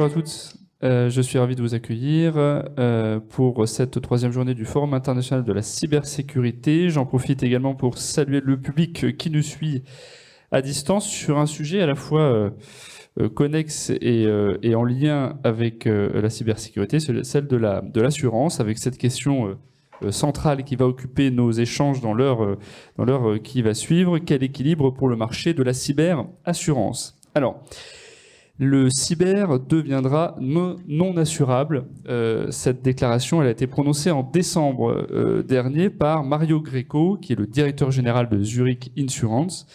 Bonjour à toutes, je suis ravi de vous accueillir pour cette troisième journée du Forum international de la cybersécurité. J'en profite également pour saluer le public qui nous suit à distance sur un sujet à la fois connexe et en lien avec la cybersécurité, celle de l'assurance, avec cette question centrale qui va occuper nos échanges dans l'heure qui va suivre. Quel équilibre pour le marché de la cyberassurance? Alors, le cyber deviendra non assurable. Cette déclaration, elle a été prononcée en décembre dernier par Mario Greco, qui est le directeur général de Zurich Insurance.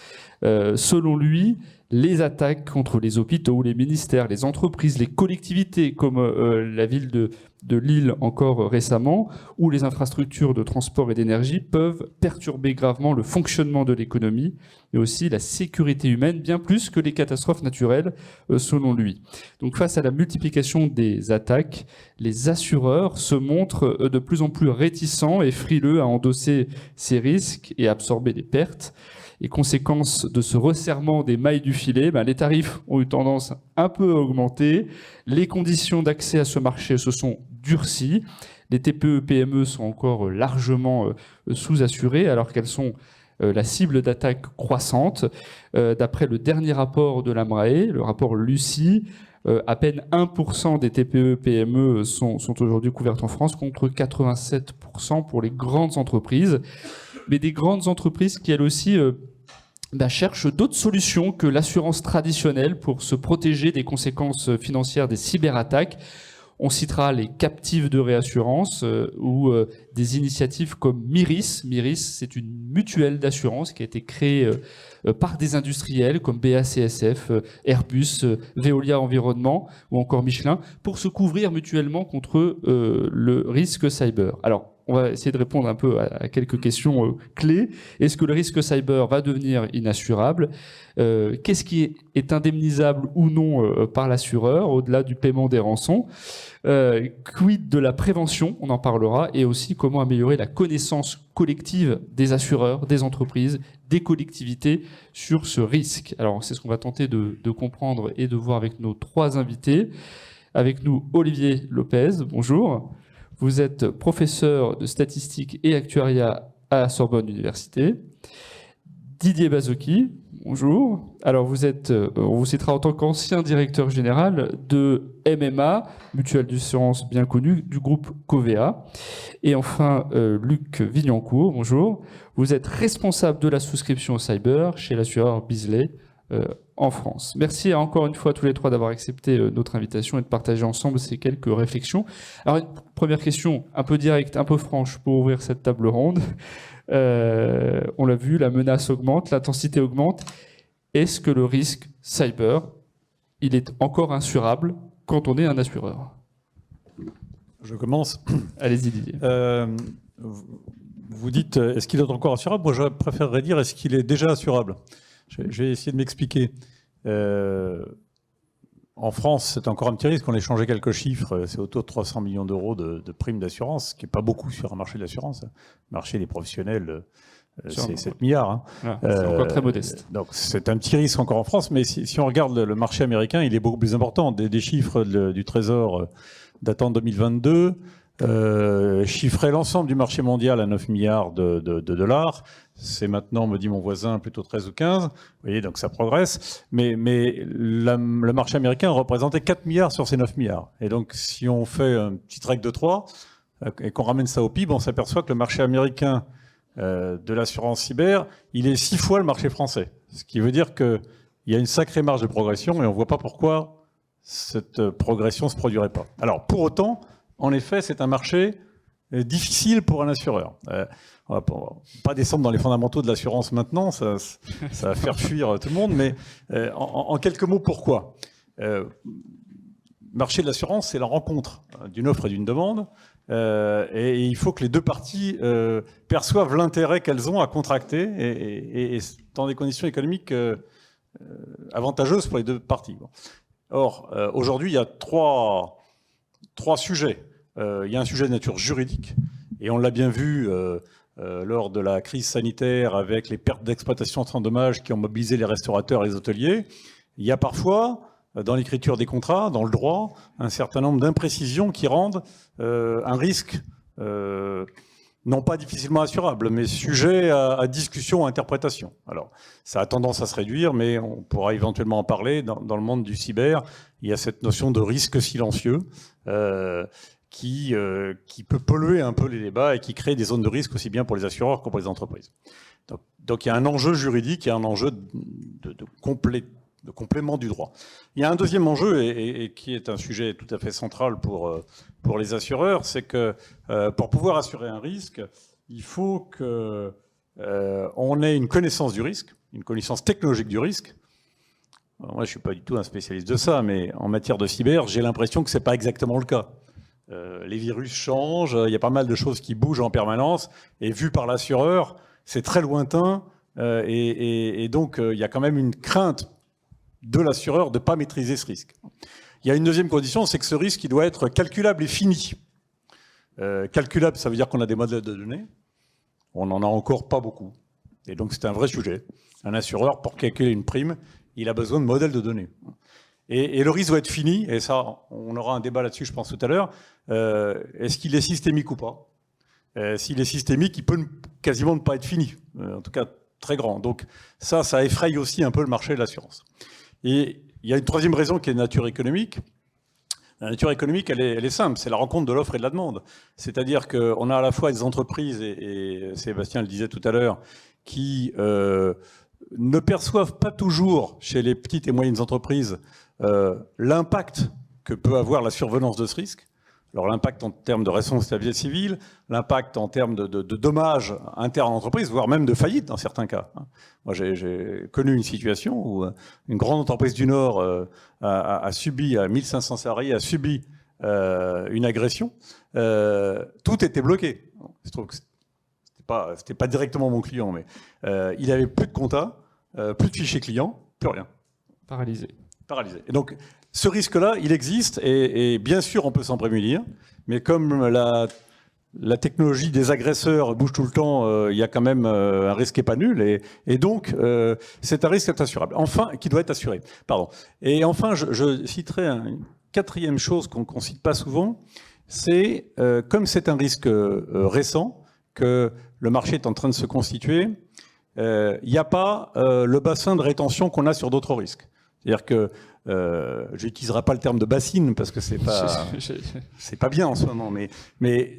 Selon lui, les attaques contre les hôpitaux, les ministères, les entreprises, les collectivités, comme la ville de Lille encore récemment, ou les infrastructures de transport et d'énergie peuvent perturber gravement le fonctionnement de l'économie et aussi la sécurité humaine, bien plus que les catastrophes naturelles, selon lui. Donc face à la multiplication des attaques, les assureurs se montrent de plus en plus réticents et frileux à endosser ces risques et absorber des pertes. Et conséquence de ce resserrement des mailles du filet, les tarifs ont eu tendance un peu à augmenter. Les conditions d'accès à ce marché se sont durcies. Les TPE-PME sont encore largement sous-assurées alors qu'elles sont la cible d'attaques croissantes. D'après le dernier rapport de l'AMRAE, le rapport Lucie, à peine 1% des TPE-PME sont aujourd'hui couvertes en France contre 87% pour les grandes entreprises. Mais des grandes entreprises qui, elles aussi, cherchent d'autres solutions que l'assurance traditionnelle pour se protéger des conséquences financières des cyberattaques. On citera les captives de réassurance ou des initiatives comme Myris. Myris, c'est une mutuelle d'assurance qui a été créée par des industriels comme BACSF, Airbus, Veolia Environnement ou encore Michelin pour se couvrir mutuellement contre le risque cyber. Alors, on va essayer de répondre un peu à quelques questions clés. Est-ce que le risque cyber va devenir inassurable? Qu'est-ce qui est indemnisable ou non par l'assureur, au-delà du paiement des rançons? Quid de la prévention? On en parlera. Et aussi, comment améliorer la connaissance collective des assureurs, des entreprises, des collectivités sur ce risque? Alors, c'est ce qu'on va tenter de comprendre et de voir avec nos trois invités. Avec nous, Olivier Lopez. Bonjour. Vous êtes professeur de statistique et actuariat à la Sorbonne Université. Didier Bazocchi, bonjour. Alors on vous citera en tant qu'ancien directeur général de MMA, mutuelle d'assurance bien connue, du groupe Covea. Et enfin, Luc Vignancourt, bonjour. Vous êtes responsable de la souscription cyber chez l'assureur Beazley en France. Merci encore une fois à tous les trois d'avoir accepté notre invitation et de partager ensemble ces quelques réflexions. Alors, une première question un peu directe, un peu franche pour ouvrir cette table ronde. On l'a vu, la menace augmente, l'intensité augmente. Est-ce que le risque cyber, il est encore assurable quand on est un assureur? Je commence. Allez-y, Didier. Vous dites, est-ce qu'il est encore assurable? Moi, je préférerais dire, est-ce qu'il est déjà assurable? Je vais essayer de m'expliquer. En France, c'est encore un petit risque. On a échangé quelques chiffres. C'est autour de 300 millions d'euros de primes d'assurance, ce qui n'est pas beaucoup sur un marché de l'assurance. Le marché des professionnels, c'est 7 milliards. Voilà, c'est encore très modeste. Donc c'est un petit risque encore en France. Mais si on regarde le marché américain, il est beaucoup plus important. Des chiffres du Trésor datant de 2022 chiffraient l'ensemble du marché mondial à 9 milliards de dollars. C'est maintenant, me dit mon voisin, plutôt 13 ou 15. Vous voyez, donc ça progresse. Mais le marché américain représentait 4 milliards sur ces 9 milliards. Et donc, si on fait une petite règle de 3 et qu'on ramène ça au PIB, on s'aperçoit que le marché américain de l'assurance cyber, il est 6 fois le marché français. Ce qui veut dire qu'il y a une sacrée marge de progression et on ne voit pas pourquoi cette progression ne se produirait pas. Alors, pour autant, en effet, c'est un marché difficile pour un assureur. On va pas descendre dans les fondamentaux de l'assurance maintenant, ça va faire fuir tout le monde, mais en quelques mots, pourquoi? Marché de l'assurance, c'est la rencontre d'une offre et d'une demande, et il faut que les deux parties perçoivent l'intérêt qu'elles ont à contracter, et dans des conditions économiques avantageuses pour les deux parties. Or, aujourd'hui, il y a trois sujets. Il y a un sujet de nature juridique, et on l'a bien vu lors de la crise sanitaire avec les pertes d'exploitation sans dommage qui ont mobilisé les restaurateurs et les hôteliers. Il y a parfois dans l'écriture des contrats, dans le droit, un certain nombre d'imprécisions qui rendent un risque non pas difficilement assurable, mais sujet à discussion, à interprétation. Alors, ça a tendance à se réduire, mais on pourra éventuellement en parler. Dans le monde du cyber, il y a cette notion de risque silencieux qui peut polluer un peu les débats et qui crée des zones de risque aussi bien pour les assureurs que pour les entreprises. Donc il y a un enjeu juridique, il y a un enjeu de complément du droit. Il y a un deuxième enjeu, et qui est un sujet tout à fait central pour les assureurs, c'est que pour pouvoir assurer un risque, il faut qu'on ait une connaissance du risque, une connaissance technologique du risque. Alors moi, je ne suis pas du tout un spécialiste de ça, mais en matière de cyber, j'ai l'impression que ce n'est pas exactement le cas. Les virus changent, il y a pas mal de choses qui bougent en permanence, et vu par l'assureur, c'est très lointain, et donc il y a quand même une crainte de l'assureur de ne pas maîtriser ce risque. Il y a une deuxième condition, c'est que ce risque il doit être calculable et fini. Calculable, ça veut dire qu'on a des modèles de données. On n'en a encore pas beaucoup. Et donc c'est un vrai sujet. Un assureur, pour calculer une prime, il a besoin de modèles de données. Et le risque doit être fini, et ça, on aura un débat là-dessus, je pense, tout à l'heure. Est-ce qu'il est systémique ou pas ? S'il est systémique, il peut quasiment ne pas être fini, en tout cas très grand. Donc ça effraie aussi un peu le marché de l'assurance. Et il y a une troisième raison qui est de nature économique. La nature économique, elle est simple, c'est la rencontre de l'offre et de la demande. C'est-à-dire qu'on a à la fois des entreprises, et Sébastien le disait tout à l'heure, qui ne perçoivent pas toujours chez les petites et moyennes entreprises l'impact que peut avoir la survenance de ce risque. Alors l'impact en termes de responsabilité civile, l'impact en termes de dommages internes à l'entreprise, voire même de faillite dans certains cas. Moi j'ai connu une situation où une grande entreprise du Nord a subi, à 1500 salariés, a subi une agression. Tout était bloqué. Je trouve que c'était pas directement mon client, mais il avait plus de compta, plus de fichiers clients, plus rien. Paralysé. Et donc, ce risque-là, il existe, et bien sûr, on peut s'en prémunir, mais comme la technologie des agresseurs bouge tout le temps, il y a quand même un risque qui n'est pas nul, et donc, c'est un risque qui est assurable. Enfin, qui doit être assuré. Pardon. Et enfin, je citerai une quatrième chose qu'on ne cite pas souvent, c'est, comme c'est un risque récent, que le marché est en train de se constituer, il n'y a pas le bassin de rétention qu'on a sur d'autres risques. C'est-à-dire que je n'utiliserai pas le terme de bassine parce que c'est pas bien en ce moment. Mais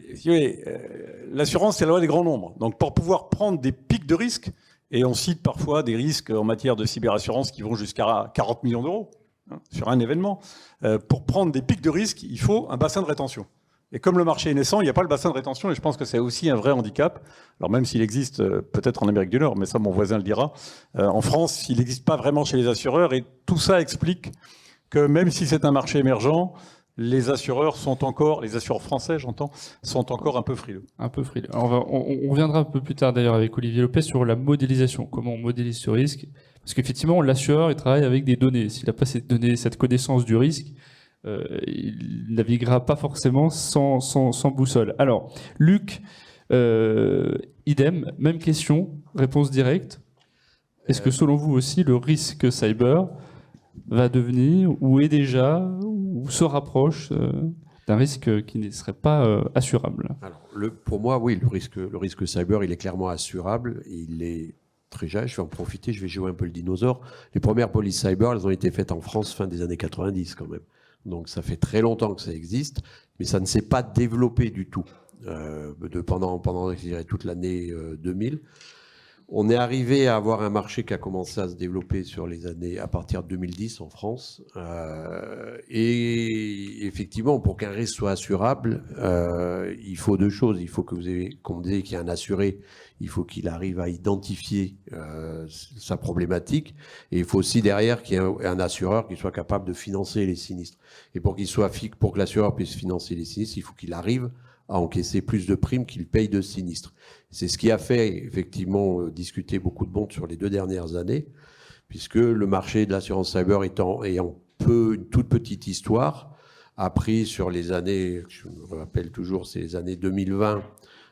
l'assurance, c'est la loi des grands nombres. Donc pour pouvoir prendre des pics de risque, et on cite parfois des risques en matière de cyberassurance qui vont jusqu'à 40 millions d'euros sur un événement, pour prendre des pics de risque, il faut un bassin de rétention. Et comme le marché est naissant, il n'y a pas le bassin de rétention, et je pense que c'est aussi un vrai handicap. Alors même s'il existe peut-être en Amérique du Nord, mais ça mon voisin le dira, en France, il n'existe pas vraiment chez les assureurs, et tout ça explique que même si c'est un marché émergent, les assureurs sont encore, les assureurs français j'entends, sont encore un peu frileux. Un peu frileux. Alors on reviendra un peu plus tard d'ailleurs avec Olivier Lopez sur la modélisation, comment on modélise ce risque. Parce qu'effectivement, l'assureur, il travaille avec des données. S'il n'a pas cette donnée, cette connaissance du risque, il naviguera pas forcément sans boussole. Alors, Luc, idem, même question, réponse directe. Est-ce que selon vous aussi, le risque cyber va devenir, ou est déjà, ou se rapproche d'un risque qui ne serait pas assurable? Alors, pour moi, oui, le risque cyber, il est clairement assurable. Il est très jeune, je vais en profiter, je vais jouer un peu le dinosaure. Les premières polices cyber, elles ont été faites en France fin des années 90 quand même. Donc ça fait très longtemps que ça existe, mais ça ne s'est pas développé du tout pendant je dirais, toute l'année 2000. On est arrivé à avoir un marché qui a commencé à se développer sur les années à partir de 2010 en France. Et effectivement, pour qu'un risque soit assurable, il faut deux choses. Il faut que qu'on dise qu'il y a un assuré, il faut qu'il arrive à identifier sa problématique. Et il faut aussi derrière qu'il y ait un assureur qui soit capable de financer les sinistres. Et pour que l'assureur puisse financer les sinistres, il faut qu'il arrive à encaisser plus de primes qu'il paye de sinistres. C'est ce qui a fait effectivement discuter beaucoup de monde sur les 2 dernières années, puisque le marché de l'assurance cyber ayant une toute petite histoire, a pris sur les années, je me rappelle toujours, c'est les années 2020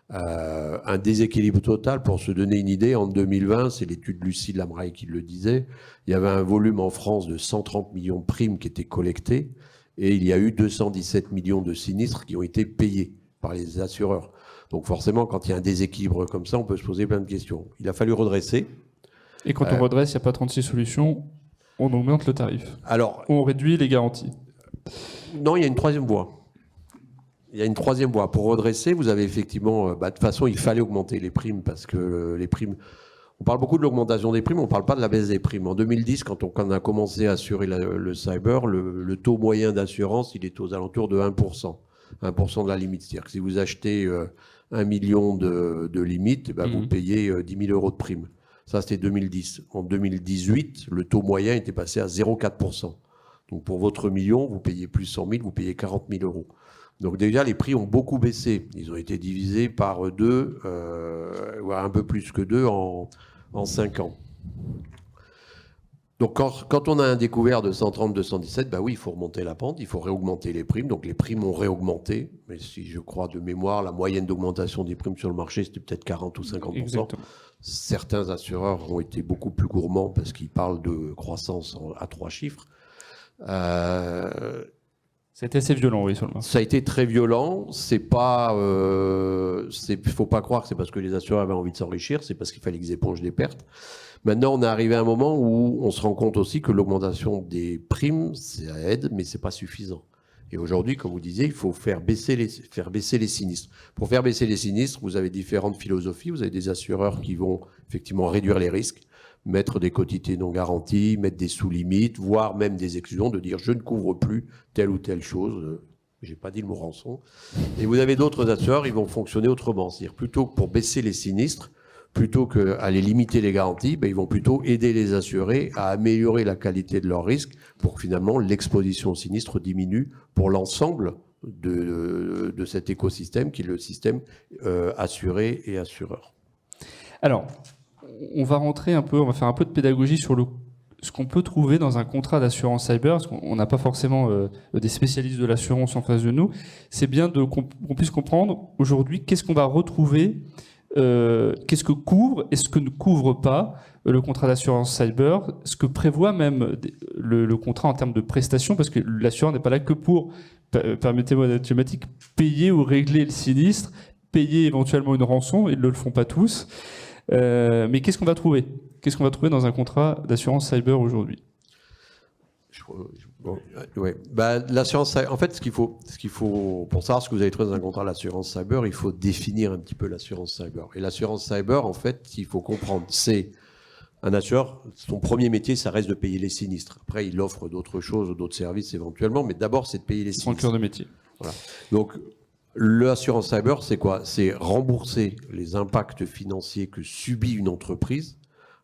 un déséquilibre total. Pour se donner une idée, en 2020, c'est l'étude Lucie Lamraille qui le disait, il y avait un volume en France de 130 millions de primes qui étaient collectées et il y a eu 217 millions de sinistres qui ont été payés par les assureurs. Donc forcément, quand il y a un déséquilibre comme ça, on peut se poser plein de questions. Il a fallu redresser. Et quand on redresse, il n'y a pas 36 solutions, on augmente le tarif. Alors, on réduit les garanties. Non, il y a une troisième voie. Il y a une troisième voie. Pour redresser, vous avez effectivement... de toute façon, il fallait augmenter les primes parce que les primes... On parle beaucoup de l'augmentation des primes, on ne parle pas de la baisse des primes. En 2010, quand on a commencé à assurer le cyber, le taux moyen d'assurance, il est aux alentours de 1%. 1% de la limite. C'est-à-dire que si vous achetez 1 million de limite, vous payez 10 000 euros de prime. Ça, c'était 2010. En 2018, le taux moyen était passé à 0,4%. Donc pour votre million, vous payez plus 100 000, vous payez 40 000 euros. Donc déjà, les prix ont beaucoup baissé. Ils ont été divisés par 2, voire un peu plus que 2 en 5 ans. Donc quand on a un découvert de 130, 217, oui, il faut remonter la pente, il faut réaugmenter les primes. Donc les primes ont réaugmenté. Mais si je crois de mémoire, la moyenne d'augmentation des primes sur le marché, c'était peut-être 40 ou 50%. Exactement. Certains assureurs ont été beaucoup plus gourmands parce qu'ils parlent de croissance à 3 chiffres. C'était assez violent, oui, sur le marché. Ça a été très violent. C'est pas, faut pas croire que c'est parce que les assureurs avaient envie de s'enrichir, c'est parce qu'il fallait qu'ils épongent des pertes. Maintenant, on est arrivé à un moment où on se rend compte aussi que l'augmentation des primes, ça aide, mais c'est pas suffisant. Et aujourd'hui, comme vous disiez, il faut faire baisser les sinistres. Pour faire baisser les sinistres, vous avez différentes philosophies. Vous avez des assureurs qui vont effectivement réduire les risques, mettre des quotités non garanties, mettre des sous-limites, voire même des exclusions, de dire je ne couvre plus telle ou telle chose. J'ai pas dit le mot rançon. Et vous avez d'autres assureurs, ils vont fonctionner autrement. C'est-à-dire plutôt que pour baisser les sinistres, plutôt qu'à les limiter les garanties, ils vont plutôt aider les assurés à améliorer la qualité de leurs risques pour que finalement l'exposition au sinistre diminue pour l'ensemble de cet écosystème qui est le système assuré et assureur. Alors, on va faire un peu de pédagogie sur ce qu'on peut trouver dans un contrat d'assurance cyber, parce qu'on n'a pas forcément des spécialistes de l'assurance en face de nous. C'est bien qu'on puisse comprendre aujourd'hui qu'est-ce qu'on va retrouver, qu'est-ce que couvre et ce que ne couvre pas le contrat d'assurance cyber, ce que prévoit même le contrat en termes de prestations, parce que l'assureur n'est pas là que pour, permettez-moi d'être thématique, payer ou régler le sinistre, payer éventuellement une rançon, ils ne le font pas tous. Mais qu'est-ce qu'on va trouver ? Qu'est-ce qu'on va trouver dans un contrat d'assurance cyber aujourd'hui ? L'assurance, en fait, ce qu'il faut, pour savoir ce que vous avez trouvé dans un contrat d'assurance cyber, il faut définir un petit peu l'assurance cyber. Et l'assurance cyber, en fait, il faut comprendre, c'est un assureur, son premier métier, ça reste de payer les sinistres. Après, il offre d'autres choses, d'autres services éventuellement, mais d'abord, c'est de payer les sinistres. Son cœur de métier. Voilà. Donc, l'assurance cyber, c'est quoi ? C'est rembourser les impacts financiers que subit une entreprise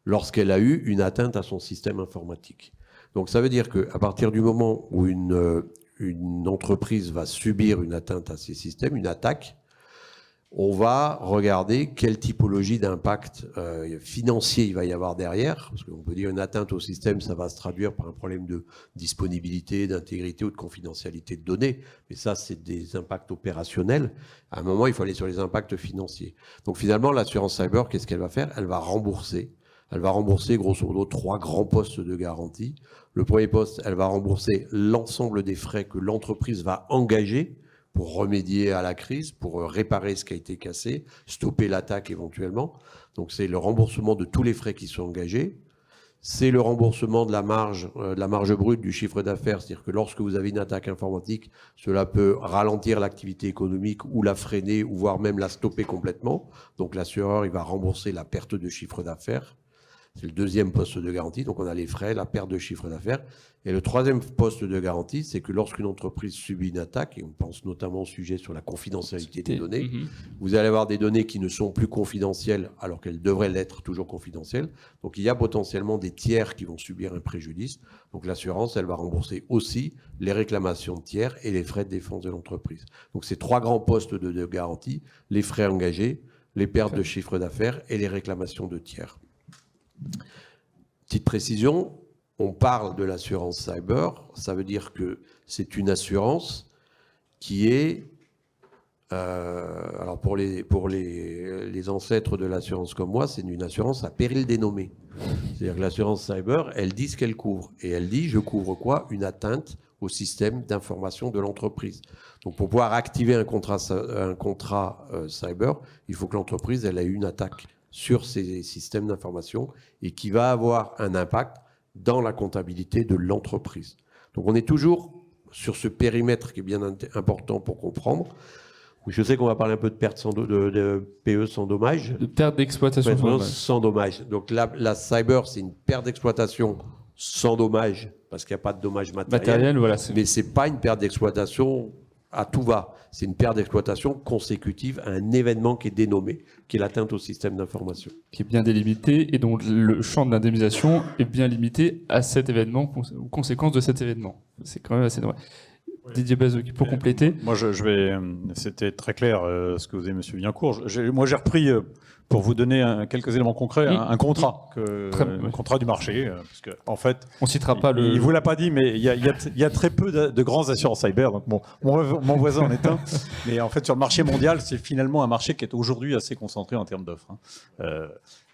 lorsqu'elle a eu une atteinte à son système informatique. Donc ça veut dire qu'à partir du moment où une entreprise va subir une atteinte à ses systèmes, une attaque, on va regarder quelle typologie d'impact financier il va y avoir derrière. Parce qu'on peut dire une atteinte au système, ça va se traduire par un problème de disponibilité, d'intégrité ou de confidentialité de données. Mais ça, c'est des impacts opérationnels. À un moment, il faut aller sur les impacts financiers. Donc finalement, l'assurance cyber, qu'est-ce qu'elle va faire ? Elle va rembourser. Elle va rembourser grosso modo 3 grands postes de garantie. Le premier poste, elle va rembourser l'ensemble des frais que l'entreprise va engager pour remédier à la crise, pour réparer ce qui a été cassé, stopper l'attaque éventuellement. Donc c'est le remboursement de tous les frais qui sont engagés. C'est le remboursement de la marge brute du chiffre d'affaires, c'est-à-dire que lorsque vous avez une attaque informatique, cela peut ralentir l'activité économique ou la freiner, ou voire même la stopper complètement. Donc l'assureur, il va rembourser la perte de chiffre d'affaires. C'est le deuxième poste de garantie. Donc, on a les frais, la perte de chiffre d'affaires. Et le troisième poste de garantie, c'est que lorsqu'une entreprise subit une attaque, et on pense notamment au sujet sur la confidentialité des données, vous allez avoir des données qui ne sont plus confidentielles alors qu'elles devraient l'être toujours confidentielles. Donc, il y a potentiellement des tiers qui vont subir un préjudice. Donc, l'assurance, elle va rembourser aussi les réclamations de tiers et les frais de défense de l'entreprise. Donc, ces 3 grands postes de garantie, les frais engagés, les pertes de chiffre d'affaires et les réclamations de tiers. Petite précision, on parle de l'assurance cyber, ça veut dire que c'est une assurance qui est Alors pour les ancêtres de l'assurance comme moi, c'est une assurance à péril dénommé. C'est-à-dire que l'assurance cyber, elle dit ce qu'elle couvre. Et elle dit, je couvre quoi? Une atteinte au système d'information de l'entreprise. Donc pour pouvoir activer un contrat cyber, il faut que l'entreprise elle ait une attaque sur ces systèmes d'information et qui va avoir un impact dans la comptabilité de l'entreprise. Donc on est toujours sur ce périmètre qui est bien important pour comprendre. Je sais qu'on va parler un peu de perte de PE sans dommage. De perte d'exploitation sans dommage. Donc la cyber, c'est une perte d'exploitation sans dommage, parce qu'il n'y a pas de dommage matériel. Voilà, mais ce n'est pas une perte d'exploitation à tout va. C'est une perte d'exploitation consécutive à un événement qui est dénommé, qui est l'atteinte au système d'information. Qui est bien délimité et dont le champ de l'indemnisation est bien limité à cet événement, aux conséquences de cet événement. C'est quand même assez normal. Didier Bazouki, pour compléter. Moi, c'était très clair ce que vous avez, Monsieur Villancourt. Moi, j'ai repris, pour vous donner quelques éléments concrets, un contrat, un contrat du marché, parce que en fait, on citera pas il vous l'a pas dit, mais il y a très peu de grands assureurs cyber. Donc mon voisin en est un, mais en fait, sur le marché mondial, c'est finalement un marché qui est aujourd'hui assez concentré en termes d'offres.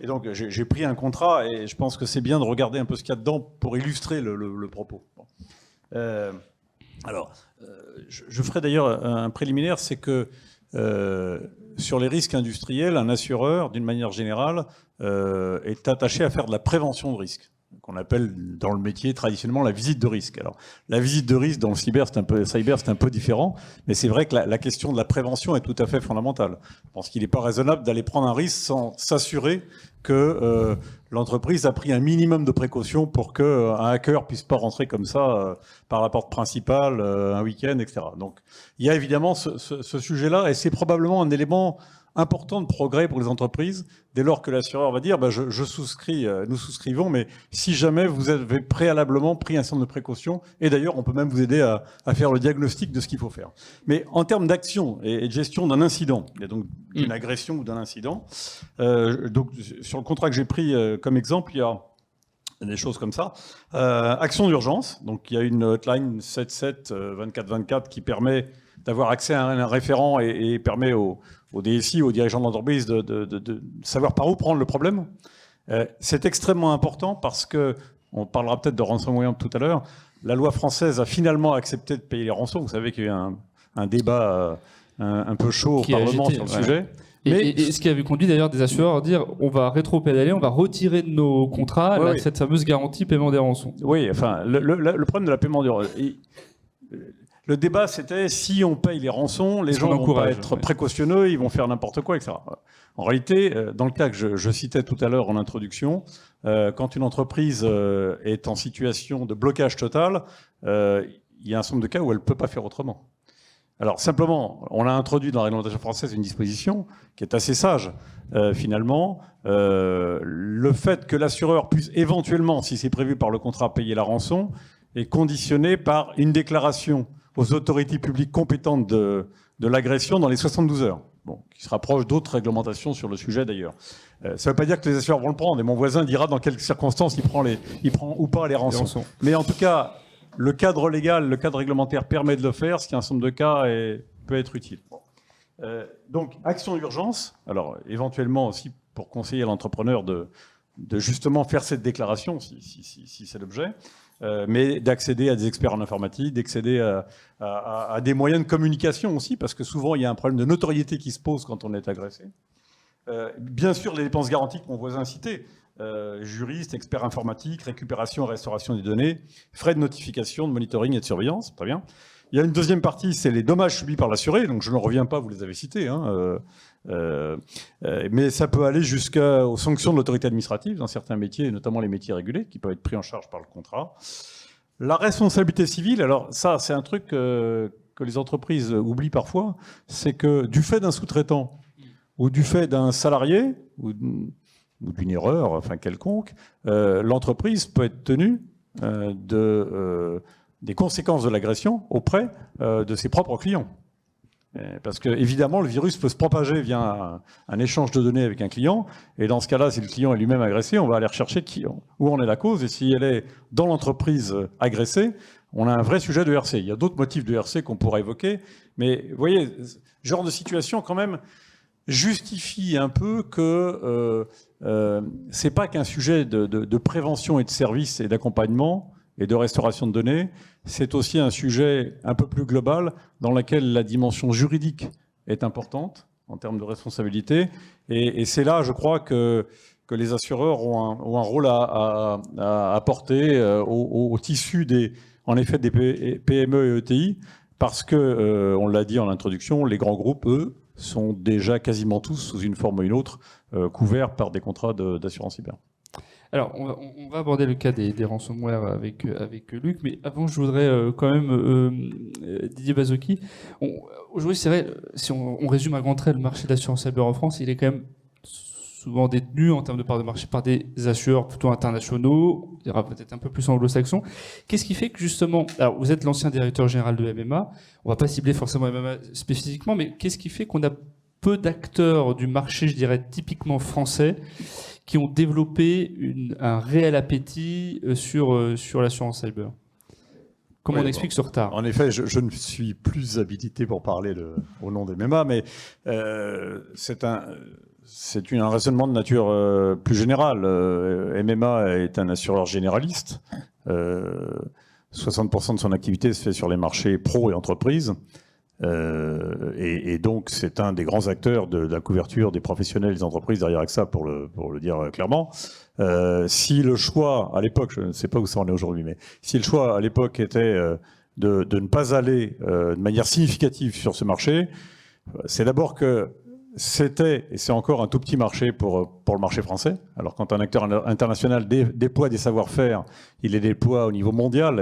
Et donc, j'ai pris un contrat, et je pense que c'est bien de regarder un peu ce qu'il y a dedans pour illustrer le propos. Alors, je ferai d'ailleurs un préliminaire, c'est que sur les risques industriels, un assureur, d'une manière générale, est attaché à faire de la prévention de risques, qu'on appelle dans le métier traditionnellement la visite de risque. Alors, la visite de risque dans le cyber, c'est un peu différent, mais c'est vrai que la question de la prévention est tout à fait fondamentale. Je pense qu'il n'est pas raisonnable d'aller prendre un risque sans s'assurer que l'entreprise a pris un minimum de précautions pour qu'un hacker puisse pas rentrer comme ça par la porte principale un week-end, etc. Donc, il y a évidemment ce sujet-là, et c'est probablement un élément important de progrès pour les entreprises, dès lors que l'assureur va dire je souscris, nous souscrivons, mais si jamais vous avez préalablement pris un certain nombre de précautions, et d'ailleurs on peut même vous aider à faire le diagnostic de ce qu'il faut faire. Mais en termes d'action et de gestion d'un incident, il y a donc d'une agression ou d'un incident, donc sur le contrat que j'ai pris comme exemple, il y a des choses comme ça. Action d'urgence, donc il y a une hotline 77 24 24 qui permet d'avoir accès à un référent et permet au DSI, aux dirigeants de l'entreprise de savoir par où prendre le problème. C'est extrêmement important parce que, on parlera peut-être de ransomware tout à l'heure, la loi française a finalement accepté de payer les rançons. Vous savez qu'il y a eu un débat un peu chaud au Parlement sur le sujet. Et ce qui avait conduit d'ailleurs des assureurs à dire on va rétro-pédaler, on va retirer de nos contrats cette fameuse garantie paiement des rançons. Oui, enfin, le problème de la paiement des rançons... Le débat, c'était si on paye les rançons, les gens vont pas être précautionneux, ils vont faire n'importe quoi, etc. En réalité, dans le cas que je citais tout à l'heure en introduction, quand une entreprise est en situation de blocage total, il y a un certain nombre de cas où elle ne peut pas faire autrement. Alors simplement, on a introduit dans la réglementation française une disposition qui est assez sage. Finalement, le fait que l'assureur puisse éventuellement, si c'est prévu par le contrat, payer la rançon, est conditionné par une déclaration aux autorités publiques compétentes de l'agression dans les 72 heures, qui se rapproche d'autres réglementations sur le sujet d'ailleurs. Ça ne veut pas dire que les assureurs vont le prendre, et mon voisin dira dans quelles circonstances il prend ou pas les rançons. Mais en tout cas, le cadre légal, le cadre réglementaire permet de le faire, ce qui, en un certain nombre de cas, peut être utile. Donc, action d'urgence, alors éventuellement aussi pour conseiller à l'entrepreneur de justement faire cette déclaration, si c'est l'objet, mais d'accéder à des experts en informatique, d'accéder à des moyens de communication aussi, parce que souvent il y a un problème de notoriété qui se pose quand on est agressé. Bien sûr, les dépenses garanties que mon voisin citait, juristes, experts informatiques, récupération et restauration des données, frais de notification, de monitoring et de surveillance, très bien. Il y a une deuxième partie, c'est les dommages subis par l'assuré, donc je ne reviens pas, vous les avez cités, mais ça peut aller jusqu'aux sanctions de l'autorité administrative dans certains métiers, notamment les métiers régulés, qui peuvent être pris en charge par le contrat. La responsabilité civile, alors ça, c'est un truc que les entreprises oublient parfois, c'est que du fait d'un sous-traitant ou du fait d'un salarié ou d'une erreur, enfin quelconque, l'entreprise peut être tenue des conséquences de l'agression auprès de ses propres clients. Parce que évidemment, le virus peut se propager via un échange de données avec un client, et dans ce cas-là, si le client est lui-même agressé, on va aller rechercher où en est la cause, et si elle est dans l'entreprise agressée, on a un vrai sujet de RC. Il y a d'autres motifs de RC qu'on pourrait évoquer, mais vous voyez, ce genre de situation quand même justifie un peu que c'est pas qu'un sujet de prévention et de service et d'accompagnement et de restauration de données, c'est aussi un sujet un peu plus global dans lequel la dimension juridique est importante en termes de responsabilité. Et c'est là, je crois, que les assureurs ont un rôle à apporter au tissu en effet, des PME et ETI, parce que, on l'a dit en introduction, les grands groupes, eux, sont déjà quasiment tous, sous une forme ou une autre, couverts par des contrats d'assurance cyber. Alors, on va aborder le cas des ransomware avec Luc, mais avant, je voudrais quand même, Didier Bazocchi, aujourd'hui, c'est vrai, si on résume à grands traits le marché de l'assurance cyber en France, il est quand même souvent détenu en termes de part de marché par des assureurs plutôt internationaux, il y aura peut-être un peu plus anglo-saxons. Qu'est-ce qui fait que justement, alors vous êtes l'ancien directeur général de MMA, on va pas cibler forcément MMA spécifiquement, mais qu'est-ce qui fait qu'on a peu d'acteurs du marché, je dirais typiquement français, qui ont développé un réel appétit sur l'assurance cyber? Comment on explique ce retard? En effet, je ne suis plus habilité pour parler au nom des MMA, mais c'est un raisonnement de nature plus générale. MMA est un assureur généraliste. 60% de son activité se fait sur les marchés pro et entreprises. Et donc, c'est un des grands acteurs de la couverture des professionnels des entreprises derrière AXA, pour le dire clairement. Si le choix, à l'époque, je ne sais pas où ça en est aujourd'hui, mais si le choix à l'époque était de ne pas aller de manière significative sur ce marché, c'est d'abord que c'était, et c'est encore un tout petit marché pour le marché français. Alors quand un acteur international déploie des savoir-faire, il les déploie au niveau mondial,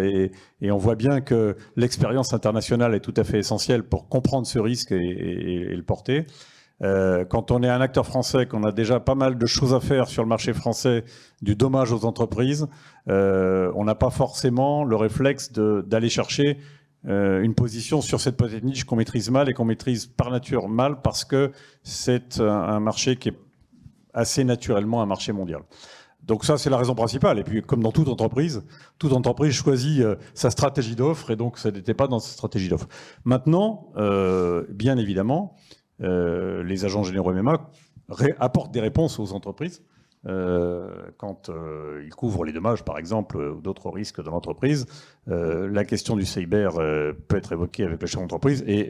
et on voit bien que l'expérience internationale est tout à fait essentielle pour comprendre ce risque et le porter. Quand on est un acteur français, qu'on a déjà pas mal de choses à faire sur le marché français, du dommage aux entreprises, on n'a pas forcément le réflexe d'aller chercher une position sur cette petite niche qu'on maîtrise mal et qu'on maîtrise par nature mal, parce que c'est un marché qui est assez naturellement un marché mondial. Donc ça, c'est la raison principale. Et puis, comme dans toute entreprise choisit sa stratégie d'offre, et donc ça n'était pas dans sa stratégie d'offre. Maintenant, bien évidemment, les agents généraux MMA apportent des réponses aux entreprises quand ils couvrent les dommages, par exemple, ou d'autres risques dans l'entreprise. La question du cyber peut être évoquée avec le chef d'entreprise, et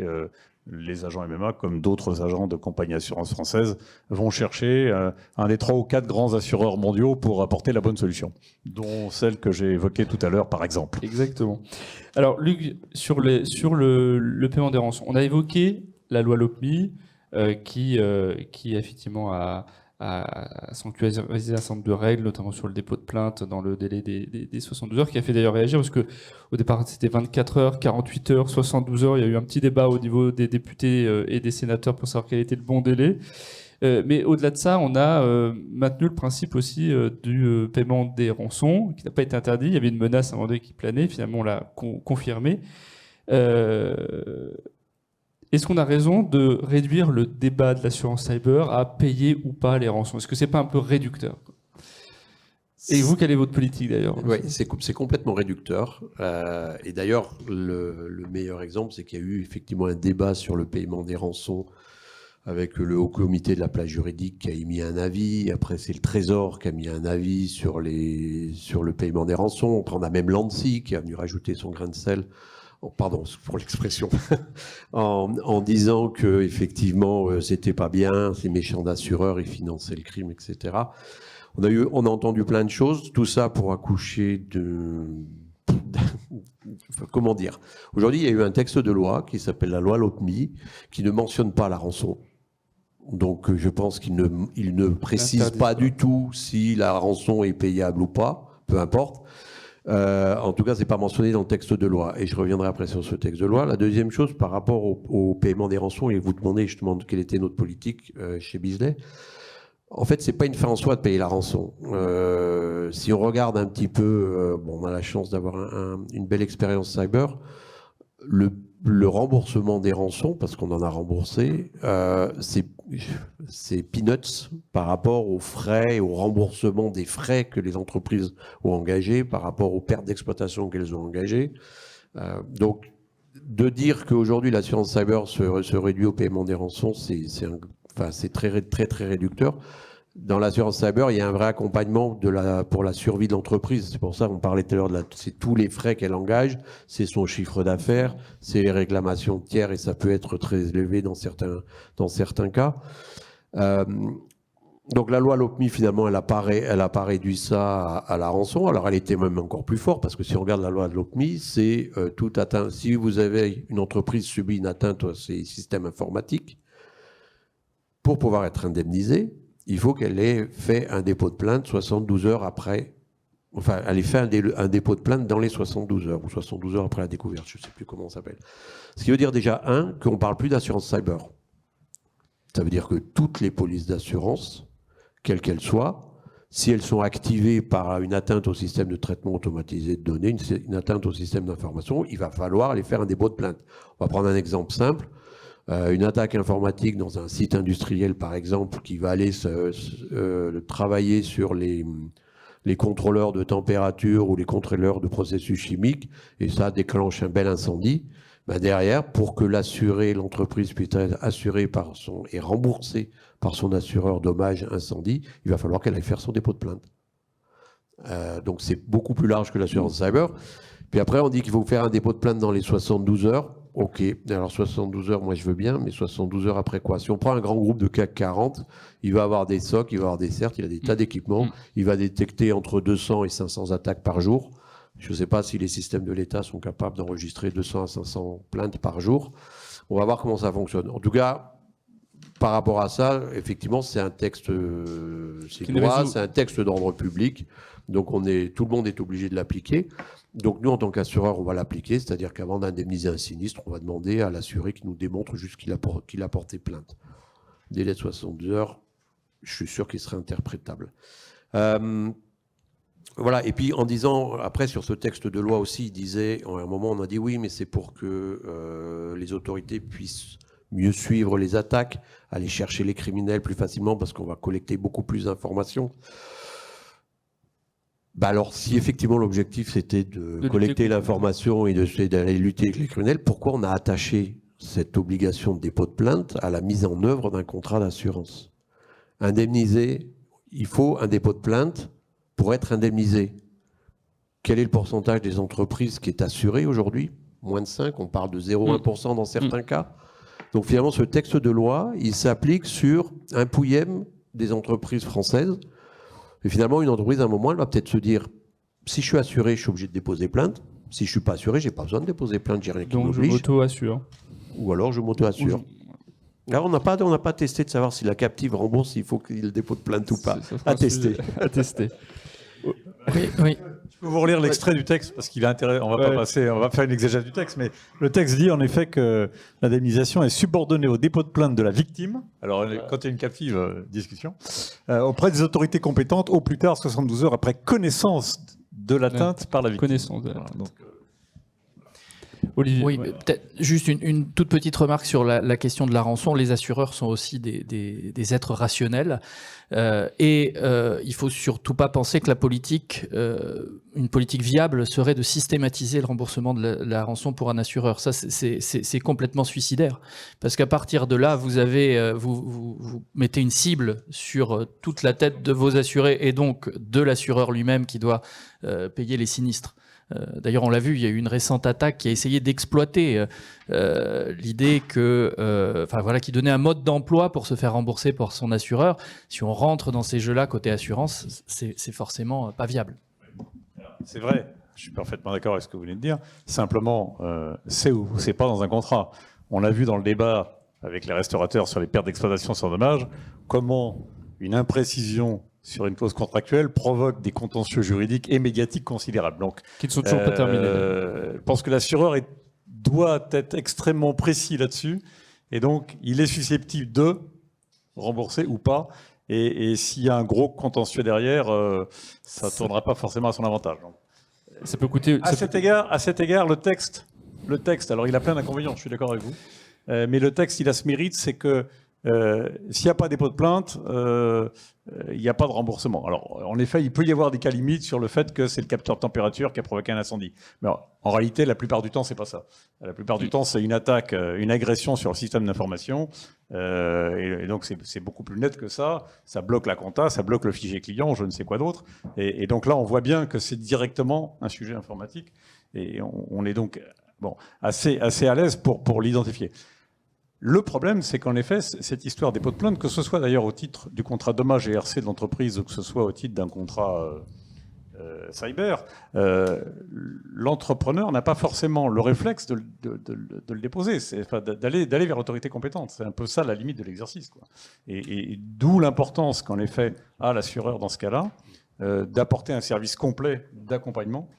les agents MMA, comme d'autres agents de compagnies d'assurance françaises, vont chercher un des 3 ou 4 grands assureurs mondiaux pour apporter la bonne solution, dont celle que j'ai évoquée tout à l'heure, par exemple. Exactement. Alors, Luc, sur le paiement des rançons, on a évoqué la loi LOPMI qui effectivement a sanctuarisé un certain nombre de règles, notamment sur le dépôt de plainte dans le délai des 72 heures, qui a fait d'ailleurs réagir, parce que au départ c'était 24 heures, 48 heures, 72 heures. Il y a eu un petit débat au niveau des députés et des sénateurs pour savoir quel était le bon délai. Mais au-delà de ça, on a maintenu le principe aussi du paiement des rançons, qui n'a pas été interdit. Il y avait une menace à un moment donné qui planait, finalement on l'a confirmé. Est-ce qu'on a raison de réduire le débat de l'assurance cyber à payer ou pas les rançons? Est-ce que c'est pas un peu réducteur? Et vous, quelle est votre politique d'ailleurs? Oui, c'est complètement réducteur. Et d'ailleurs, le meilleur exemple, c'est qu'il y a eu effectivement un débat sur le paiement des rançons avec le Haut Comité de la place juridique qui a émis un avis. Après, c'est le Trésor qui a mis un avis sur le paiement des rançons. Après, on a même l'ANSSI qui a venu rajouter son grain de sel. Pardon pour l'expression, en disant que effectivement c'était pas bien, ces méchants d'assureurs, ils finançaient le crime, etc. On a entendu plein de choses, tout ça pour accoucher comment dire. Aujourd'hui, il y a eu un texte de loi qui s'appelle la loi LOPMI, qui ne mentionne pas la rançon. Donc je pense qu'il ne précise pas du tout si la rançon est payable ou pas, peu importe. En tout cas, c'est pas mentionné dans le texte de loi, et je reviendrai après sur ce texte de loi. La deuxième chose, par rapport au paiement des rançons, et vous demandez justement quelle était notre politique chez Beazley. En fait, c'est pas une fin en soi de payer la rançon. Si on regarde un petit peu, on a la chance d'avoir une belle expérience cyber. Le le remboursement des rançons, parce qu'on en a remboursé, c'est peanuts par rapport aux frais, au remboursement des frais que les entreprises ont engagés, par rapport aux pertes d'exploitation qu'elles ont engagées. Donc, de dire qu'aujourd'hui l'assurance cyber se réduit au paiement des rançons, c'est très, très, très réducteur. Dans l'assurance cyber, il y a un vrai accompagnement pour la survie de l'entreprise. C'est pour ça qu'on parlait tout à l'heure c'est tous les frais qu'elle engage, c'est son chiffre d'affaires, c'est les réclamations de tiers, et ça peut être très élevé dans certains cas. Donc la loi LOPMI, finalement, elle n'a pas réduit ça à la rançon. Alors elle était même encore plus forte, parce que si on regarde la loi de LOPMI, c'est toute atteinte. Si vous avez une entreprise subit une atteinte à ses systèmes informatiques, pour pouvoir être indemnisée, il faut qu'elle ait fait un dépôt de plainte 72 heures après. Enfin, elle ait fait un dépôt de plainte dans les 72 heures, ou 72 heures après la découverte, je ne sais plus comment ça s'appelle. Ce qui veut dire déjà, qu'on ne parle plus d'assurance cyber. Ça veut dire que toutes les polices d'assurance, quelles qu'elles soient, si elles sont activées par une atteinte au système de traitement automatisé de données, une atteinte au système d'information, il va falloir aller faire un dépôt de plainte. On va prendre un exemple simple. Une attaque informatique dans un site industriel, par exemple, qui va aller travailler sur les contrôleurs de température ou les contrôleurs de processus chimiques, et ça déclenche un bel incendie. Ben derrière, pour que l'entreprise puisse être assurée et remboursée par son assureur dommages incendie, il va falloir qu'elle aille faire son dépôt de plainte. Donc c'est beaucoup plus large que l'assurance cyber. Puis après, on dit qu'il faut faire un dépôt de plainte dans les 72 heures. Ok, alors 72 heures, moi je veux bien, mais 72 heures après quoi? Si on prend un grand groupe de CAC 40, il va avoir des SOC, il va avoir des CERT, il a des tas d'équipements, il va détecter entre 200 et 500 attaques par jour. Je ne sais pas si les systèmes de l'État sont capables d'enregistrer 200 à 500 plaintes par jour. On va voir comment ça fonctionne. En tout cas, par rapport à ça, effectivement, c'est un texte, c'est un texte d'ordre public. Donc tout le monde est obligé de l'appliquer. Donc nous, en tant qu'assureur, on va l'appliquer, c'est-à-dire qu'avant d'indemniser un sinistre, on va demander à l'assuré qu'il nous démontre juste qu'il a porté plainte. Délai de 72 heures, je suis sûr qu'il serait interprétable. Voilà, et puis en disant, après sur ce texte de loi aussi, il disait, à un moment on a dit oui, mais c'est pour que les autorités puissent mieux suivre les attaques, aller chercher les criminels plus facilement parce qu'on va collecter beaucoup plus d'informations. Bah alors, si effectivement l'objectif c'était de collecter l'information et d'aller lutter avec les criminels, pourquoi on a attaché cette obligation de dépôt de plainte à la mise en œuvre d'un contrat d'assurance? Indemniser, il faut un dépôt de plainte pour être indemnisé. Quel est le pourcentage des entreprises qui est assuré aujourd'hui? Moins de 5, on parle de 0,1% dans certains cas. Donc finalement, ce texte de loi, il s'applique sur un pouillème des entreprises françaises. Et finalement, une entreprise, à un moment, elle va peut-être se dire, si je suis assuré, je suis obligé de déposer plainte. Si je ne suis pas assuré, je n'ai pas besoin de déposer plainte, j'ai rien qui m'oblige. Donc je m'auto-assure. Ou alors je m'auto-assure. Alors on n'a pas testé de savoir si la captive rembourse, il faut qu'il y ait le dépôt de plainte ou pas. À tester. À tester. Oui. Je peux vous relire l'extrait du texte parce qu'il a intérêt. On va faire une exégèse du texte, mais le texte dit en effet que l'indemnisation est subordonnée au dépôt de plainte de la victime. Alors quand il y a une captive, discussion auprès des autorités compétentes au plus tard 72 heures après connaissance de l'atteinte par la victime. Connaissance de l'atteinte. Donc, Olivier. Oui, peut-être juste une toute petite remarque sur la question de la rançon. Les assureurs sont aussi des êtres rationnels et il faut surtout pas penser que une politique viable serait de systématiser le remboursement de la rançon pour un assureur. Ça, c'est complètement suicidaire parce qu'à partir de là, vous mettez une cible sur toute la tête de vos assurés et donc de l'assureur lui-même qui doit payer les sinistres. D'ailleurs, on l'a vu, il y a eu une récente attaque qui a essayé d'exploiter l'idée qui donnait un mode d'emploi pour se faire rembourser par son assureur. Si on rentre dans ces jeux-là côté assurance, c'est forcément pas viable. c'est vrai, je suis parfaitement d'accord avec ce que vous venez de dire. Simplement, c'est ou c'est pas dans un contrat. On l'a vu dans le débat avec les restaurateurs sur les pertes d'exploitation sans dommage, comment une imprécision sur une clause contractuelle provoque des contentieux juridiques et médiatiques considérables. Donc, qui ne sont toujours pas terminés. Je pense que l'assureur doit être extrêmement précis là-dessus, et donc il est susceptible de rembourser ou pas, et s'il y a un gros contentieux derrière, ça ne tournera pas forcément à son avantage. Donc, Ça peut coûter. à cet égard, le texte le texte, alors il a plein d'inconvénients, je suis d'accord avec vous, mais le texte, il a ce mérite, c'est que s'il n'y a pas dépôt de plainte, il n'y a pas de remboursement. Alors, en effet, il peut y avoir des cas limites sur le fait que c'est le capteur de température qui a provoqué un incendie. Mais en réalité, la plupart du temps, c'est pas ça. La plupart du temps, c'est une attaque, une agression sur le système d'information. Et donc, c'est beaucoup plus net que ça. Ça bloque la compta, ça bloque le fichier client, je ne sais quoi d'autre. Et donc là, on voit bien que c'est directement un sujet informatique. Et on est donc assez à l'aise pour l'identifier. Le problème, c'est qu'en effet, cette histoire dépôt de plainte, que ce soit d'ailleurs au titre du contrat dommage et RC de l'entreprise ou que ce soit au titre d'un contrat cyber, l'entrepreneur n'a pas forcément le réflexe de le déposer, d'aller vers l'autorité compétente. C'est un peu ça la limite de l'exercice, quoi. Et d'où l'importance qu'en effet a l'assureur dans ce cas-là d'apporter un service complet d'accompagnement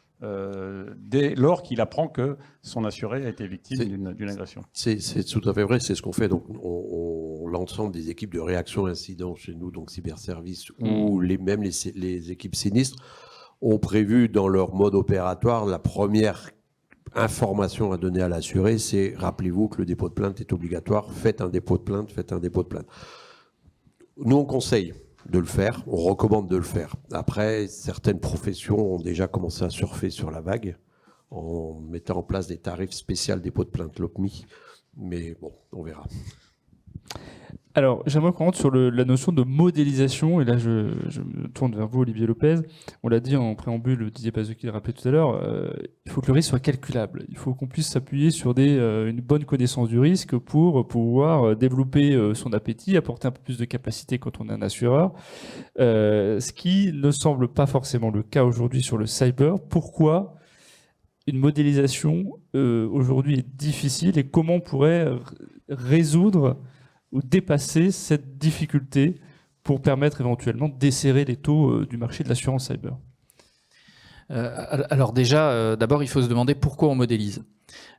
dès lors qu'il apprend que son assuré a été victime d'une agression. C'est tout à fait vrai, c'est ce qu'on fait. Donc, l'ensemble des équipes de réaction à incident chez nous, donc cyberservice, ou même les équipes sinistres, ont prévu dans leur mode opératoire la première information à donner à l'assuré, c'est rappelez-vous que le dépôt de plainte est obligatoire, faites un dépôt de plainte, faites un dépôt de plainte. Nous, on conseille de le faire, on recommande de le faire. Après, certaines professions ont déjà commencé à surfer sur la vague en mettant en place des tarifs spéciaux dépôt de plainte LOPMI, mais bon, on verra. Alors, j'aimerais qu'on rentre sur la notion de modélisation, et là je me tourne vers vous, Olivier Lopez. On l'a dit en préambule, Didier Pazuki le rappelait tout à l'heure, il faut que le risque soit calculable. Il faut qu'on puisse s'appuyer sur une bonne connaissance du risque pour pouvoir développer son appétit, apporter un peu plus de capacité quand on est un assureur, ce qui ne semble pas forcément le cas aujourd'hui sur le cyber. Pourquoi une modélisation aujourd'hui est difficile et comment on pourrait résoudre ou dépasser cette difficulté pour permettre éventuellement de desserrer les taux du marché de l'assurance cyber? Alors déjà, d'abord, il faut se demander pourquoi on modélise.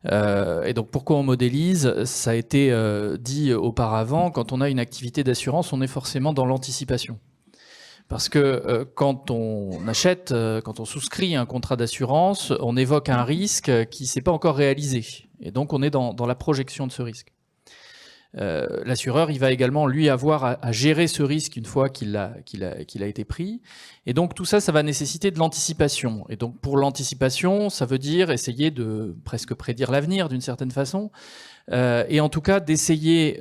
Et donc pourquoi on modélise, ça a été dit auparavant, quand on a une activité d'assurance, on est forcément dans l'anticipation. Parce que quand on achète, quand on souscrit un contrat d'assurance, on évoque un risque qui ne s'est pas encore réalisé. Et donc on est dans la projection de ce risque. L'assureur, il va également, lui, avoir à gérer ce risque une fois qu'il a été pris. Et donc, tout ça, ça va nécessiter de l'anticipation. Et donc, pour l'anticipation, ça veut dire essayer de presque prédire l'avenir d'une certaine façon. Et en tout cas, d'essayer,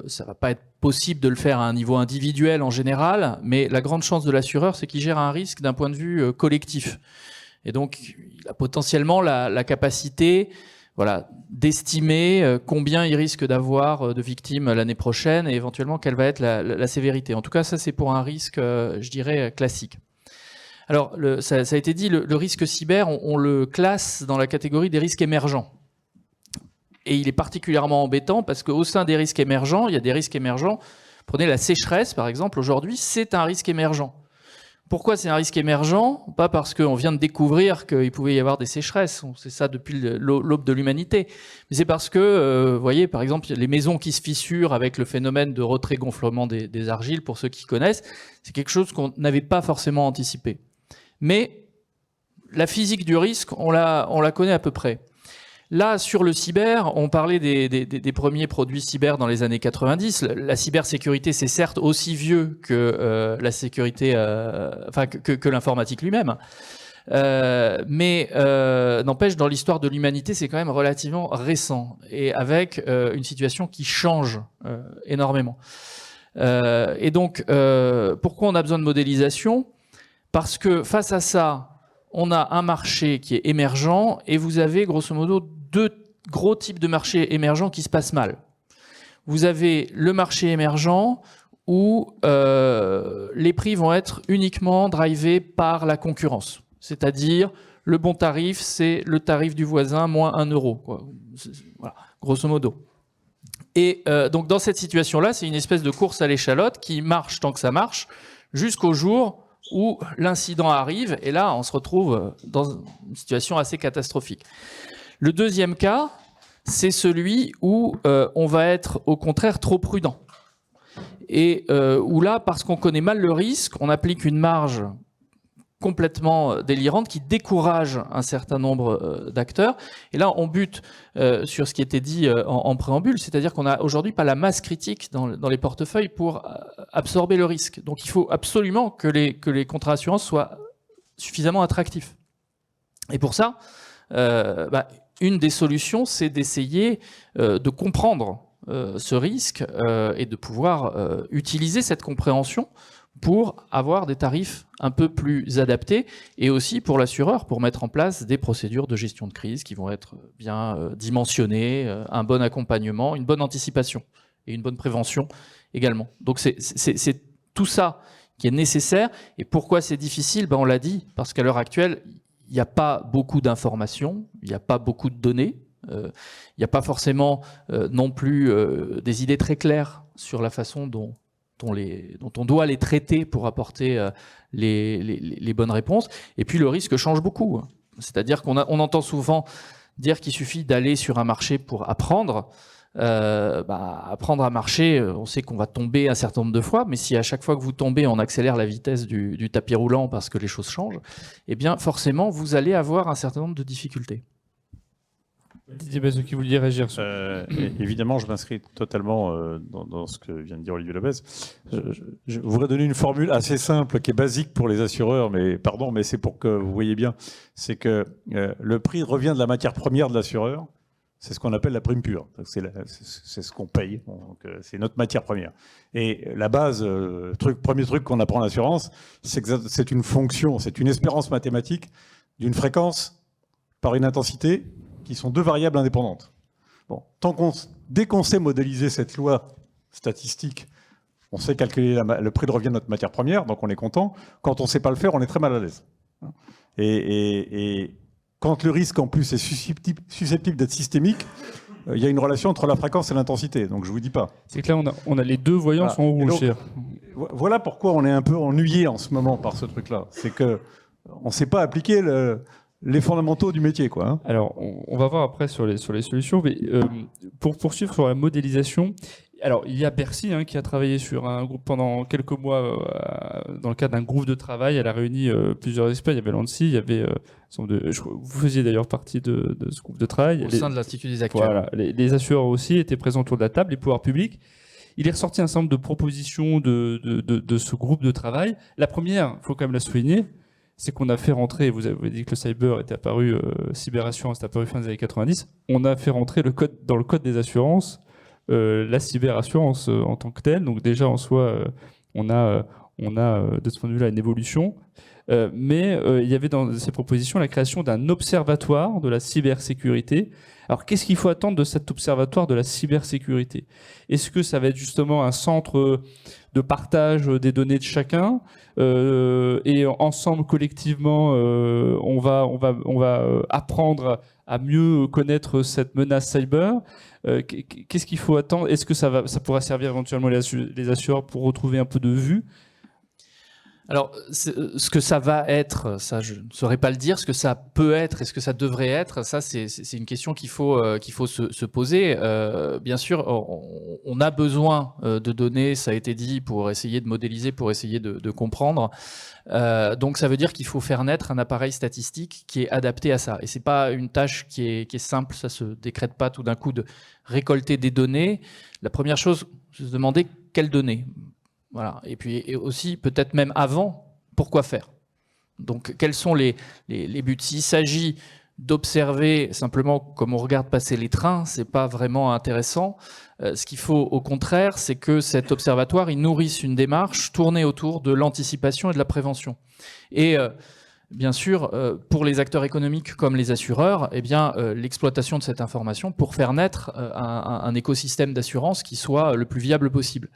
ça va pas être possible de le faire à un niveau individuel en général, mais la grande chance de l'assureur, c'est qu'il gère un risque d'un point de vue collectif. Et donc, il a potentiellement la capacité d'estimer combien il risque d'avoir de victimes l'année prochaine et éventuellement quelle va être la sévérité. En tout cas, ça c'est pour un risque, je dirais, classique. Alors, ça a été dit, le risque cyber, on le classe dans la catégorie des risques émergents. Et il est particulièrement embêtant parce qu'au sein des risques émergents, il y a des risques émergents. Prenez la sécheresse, par exemple, aujourd'hui, c'est un risque émergent. Pourquoi c'est un risque émergent? Pas parce qu'on vient de découvrir qu'il pouvait y avoir des sécheresses, on sait ça depuis l'aube de l'humanité, mais c'est parce que, vous voyez, par exemple, les maisons qui se fissurent avec le phénomène de retrait-gonflement des argiles, pour ceux qui connaissent, c'est quelque chose qu'on n'avait pas forcément anticipé. Mais la physique du risque, on la connaît à peu près. Là, sur le cyber, on parlait des premiers produits cyber dans les années 90. La cybersécurité, c'est certes aussi vieux que la sécurité, que l'informatique lui-même. Mais n'empêche, dans l'histoire de l'humanité, c'est quand même relativement récent et avec une situation qui change énormément. Et donc, pourquoi on a besoin de modélisation? Parce que face à ça, on a un marché qui est émergent et vous avez grosso modo deux gros types de marchés émergents qui se passent mal. Vous avez le marché émergent où les prix vont être uniquement drivés par la concurrence. C'est-à-dire, le bon tarif, c'est le tarif du voisin moins 1 euro, quoi. Voilà, grosso modo. Et donc dans cette situation-là, c'est une espèce de course à l'échalote qui marche tant que ça marche, jusqu'au jour où l'incident arrive, et là, on se retrouve dans une situation assez catastrophique. Le deuxième cas, c'est celui où on va être, au contraire, trop prudent. Et où là, parce qu'on connaît mal le risque, on applique une marge complètement délirantes qui découragent un certain nombre d'acteurs. Et là, on bute sur ce qui était dit en préambule, c'est-à-dire qu'on n'a aujourd'hui pas la masse critique dans les portefeuilles pour absorber le risque. Donc il faut absolument que les contrats d'assurance soient suffisamment attractifs. Et pour ça, une des solutions, c'est d'essayer de comprendre ce risque et de pouvoir utiliser cette compréhension pour avoir des tarifs un peu plus adaptés et aussi pour l'assureur, pour mettre en place des procédures de gestion de crise qui vont être bien dimensionnées, un bon accompagnement, une bonne anticipation et une bonne prévention également. Donc c'est tout ça qui est nécessaire. Et pourquoi c'est difficile ? On l'a dit, parce qu'à l'heure actuelle, il n'y a pas beaucoup d'informations, il n'y a pas beaucoup de données, il n'y a pas forcément non plus des idées très claires sur la façon dont on doit les traiter pour apporter les bonnes réponses. Et puis le risque change beaucoup. C'est-à-dire qu'on entend souvent dire qu'il suffit d'aller sur un marché pour apprendre. Apprendre à marcher, on sait qu'on va tomber un certain nombre de fois, mais si à chaque fois que vous tombez, on accélère la vitesse du tapis roulant parce que les choses changent, eh bien forcément, vous allez avoir un certain nombre de difficultés. Didier Bazou, qui voulait réagir sur... Évidemment, je m'inscris totalement dans ce que vient de dire Olivier Lopez. Je voudrais donner une formule assez simple, qui est basique pour les assureurs, mais c'est pour que vous voyez bien. C'est que le prix revient de la matière première de l'assureur. C'est ce qu'on appelle la prime pure. C'est ce qu'on paye. Donc, c'est notre matière première. Et la base, premier truc qu'on apprend en assurance, c'est que c'est une fonction, c'est une espérance mathématique d'une fréquence par une intensité qui sont deux variables indépendantes. Bon, dès qu'on sait modéliser cette loi statistique, on sait calculer le prix de revient de notre matière première, donc on est content. Quand on ne sait pas le faire, on est très mal à l'aise. Et quand le risque, en plus, est susceptible d'être systémique, il y a une relation entre la fréquence et l'intensité. Donc je ne vous dis pas. C'est que là, on a les deux voyants sont rouges. Voilà pourquoi on est un peu ennuyé en ce moment par ce truc-là. C'est qu'on ne sait pas appliquer les fondamentaux du métier, quoi, hein. Alors, on va voir après sur les solutions, mais pour poursuivre sur la modélisation, alors il y a Bercy qui a travaillé sur un groupe pendant quelques mois dans le cadre d'un groupe de travail. Elle a réuni plusieurs experts. Il y avait l'ANSSI, il y avait vous faisiez d'ailleurs partie de ce groupe de travail. Au sein de l'Institut des actuaires. Voilà, les assureurs aussi étaient présents autour de la table, les pouvoirs publics. Il est ressorti un certain nombre de propositions de ce groupe de travail. La première, il faut quand même la souligner, c'est qu'on a fait rentrer, vous avez dit que le cyber était apparu, cyberassurance était apparu fin des années 90, on a fait rentrer dans le code des assurances la cyberassurance en tant que telle. Donc déjà en soi, on a de ce point de vue-là une évolution. Mais il y avait dans ces propositions la création d'un observatoire de la cybersécurité. Alors qu'est-ce qu'il faut attendre de cet observatoire de la cybersécurité ? Est-ce que ça va être justement un centre de partage des données de chacun et ensemble collectivement on va apprendre à mieux connaître cette menace cyber? Qu'est-ce qu'il faut attendre? Est-ce que ça pourra servir éventuellement les assureurs pour retrouver un peu de vue? Alors, ce que ça va être, ça je ne saurais pas le dire, ce que ça peut être et ce que ça devrait être, ça c'est une question qu'il faut se poser. Bien sûr, on a besoin de données, ça a été dit, pour essayer de modéliser, pour essayer de comprendre. Donc ça veut dire qu'il faut faire naître un appareil statistique qui est adapté à ça. Et c'est pas une tâche qui est simple, ça se décrète pas tout d'un coup de récolter des données. La première chose, c'est de se demander quelles données. Voilà. Et puis aussi, peut-être même avant, pourquoi faire? Donc, quels sont les buts? S'il s'agit d'observer simplement comme on regarde passer les trains, c'est pas vraiment intéressant. Ce qu'il faut, au contraire, c'est que cet observatoire, il nourrisse une démarche tournée autour de l'anticipation et de la prévention. Et bien sûr, pour les acteurs économiques comme les assureurs, eh bien, l'exploitation de cette information pour faire naître un écosystème d'assurance qui soit le plus viable possible.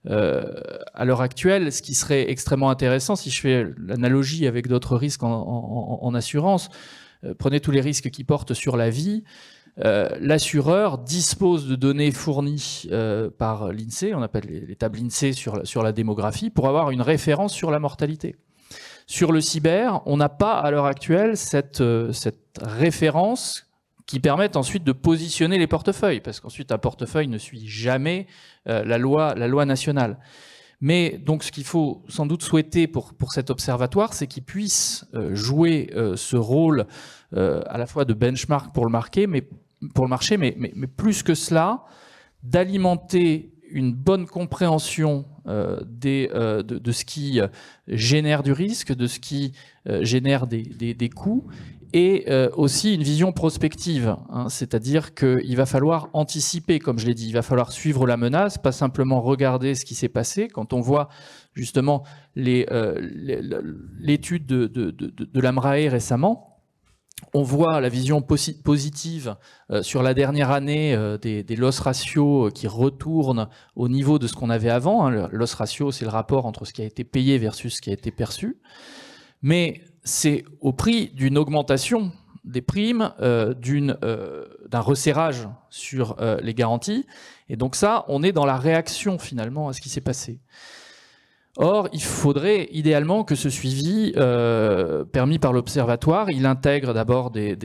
À l'heure actuelle, ce qui serait extrêmement intéressant, si je fais l'analogie avec d'autres risques en assurance, prenez tous les risques qui portent sur la vie, l'assureur dispose de données fournies par l'INSEE, on appelle les tables INSEE sur la démographie, pour avoir une référence sur la mortalité. Sur le cyber, on n'a pas à l'heure actuelle cette référence qui permettent ensuite de positionner les portefeuilles, parce qu'ensuite un portefeuille ne suit jamais la loi nationale. Mais donc, ce qu'il faut sans doute souhaiter pour cet observatoire, c'est qu'il puisse jouer ce rôle à la fois de benchmark pour le marché, mais plus que cela, d'alimenter une bonne compréhension de ce qui génère du risque, de ce qui génère des coûts, et aussi une vision prospective, hein, c'est-à-dire qu'il va falloir anticiper, comme je l'ai dit, il va falloir suivre la menace, pas simplement regarder ce qui s'est passé. Quand on voit justement l'étude de l'AMRAE récemment, on voit la vision positive sur la dernière année des loss ratios qui retournent au niveau de ce qu'on avait avant. Hein. Le loss ratio, c'est le rapport entre ce qui a été payé versus ce qui a été perçu. Mais c'est au prix d'une augmentation des primes, d'un resserrage sur les garanties. Et donc ça, on est dans la réaction finalement à ce qui s'est passé. Or, il faudrait idéalement que ce suivi permis par l'Observatoire, il intègre d'abord des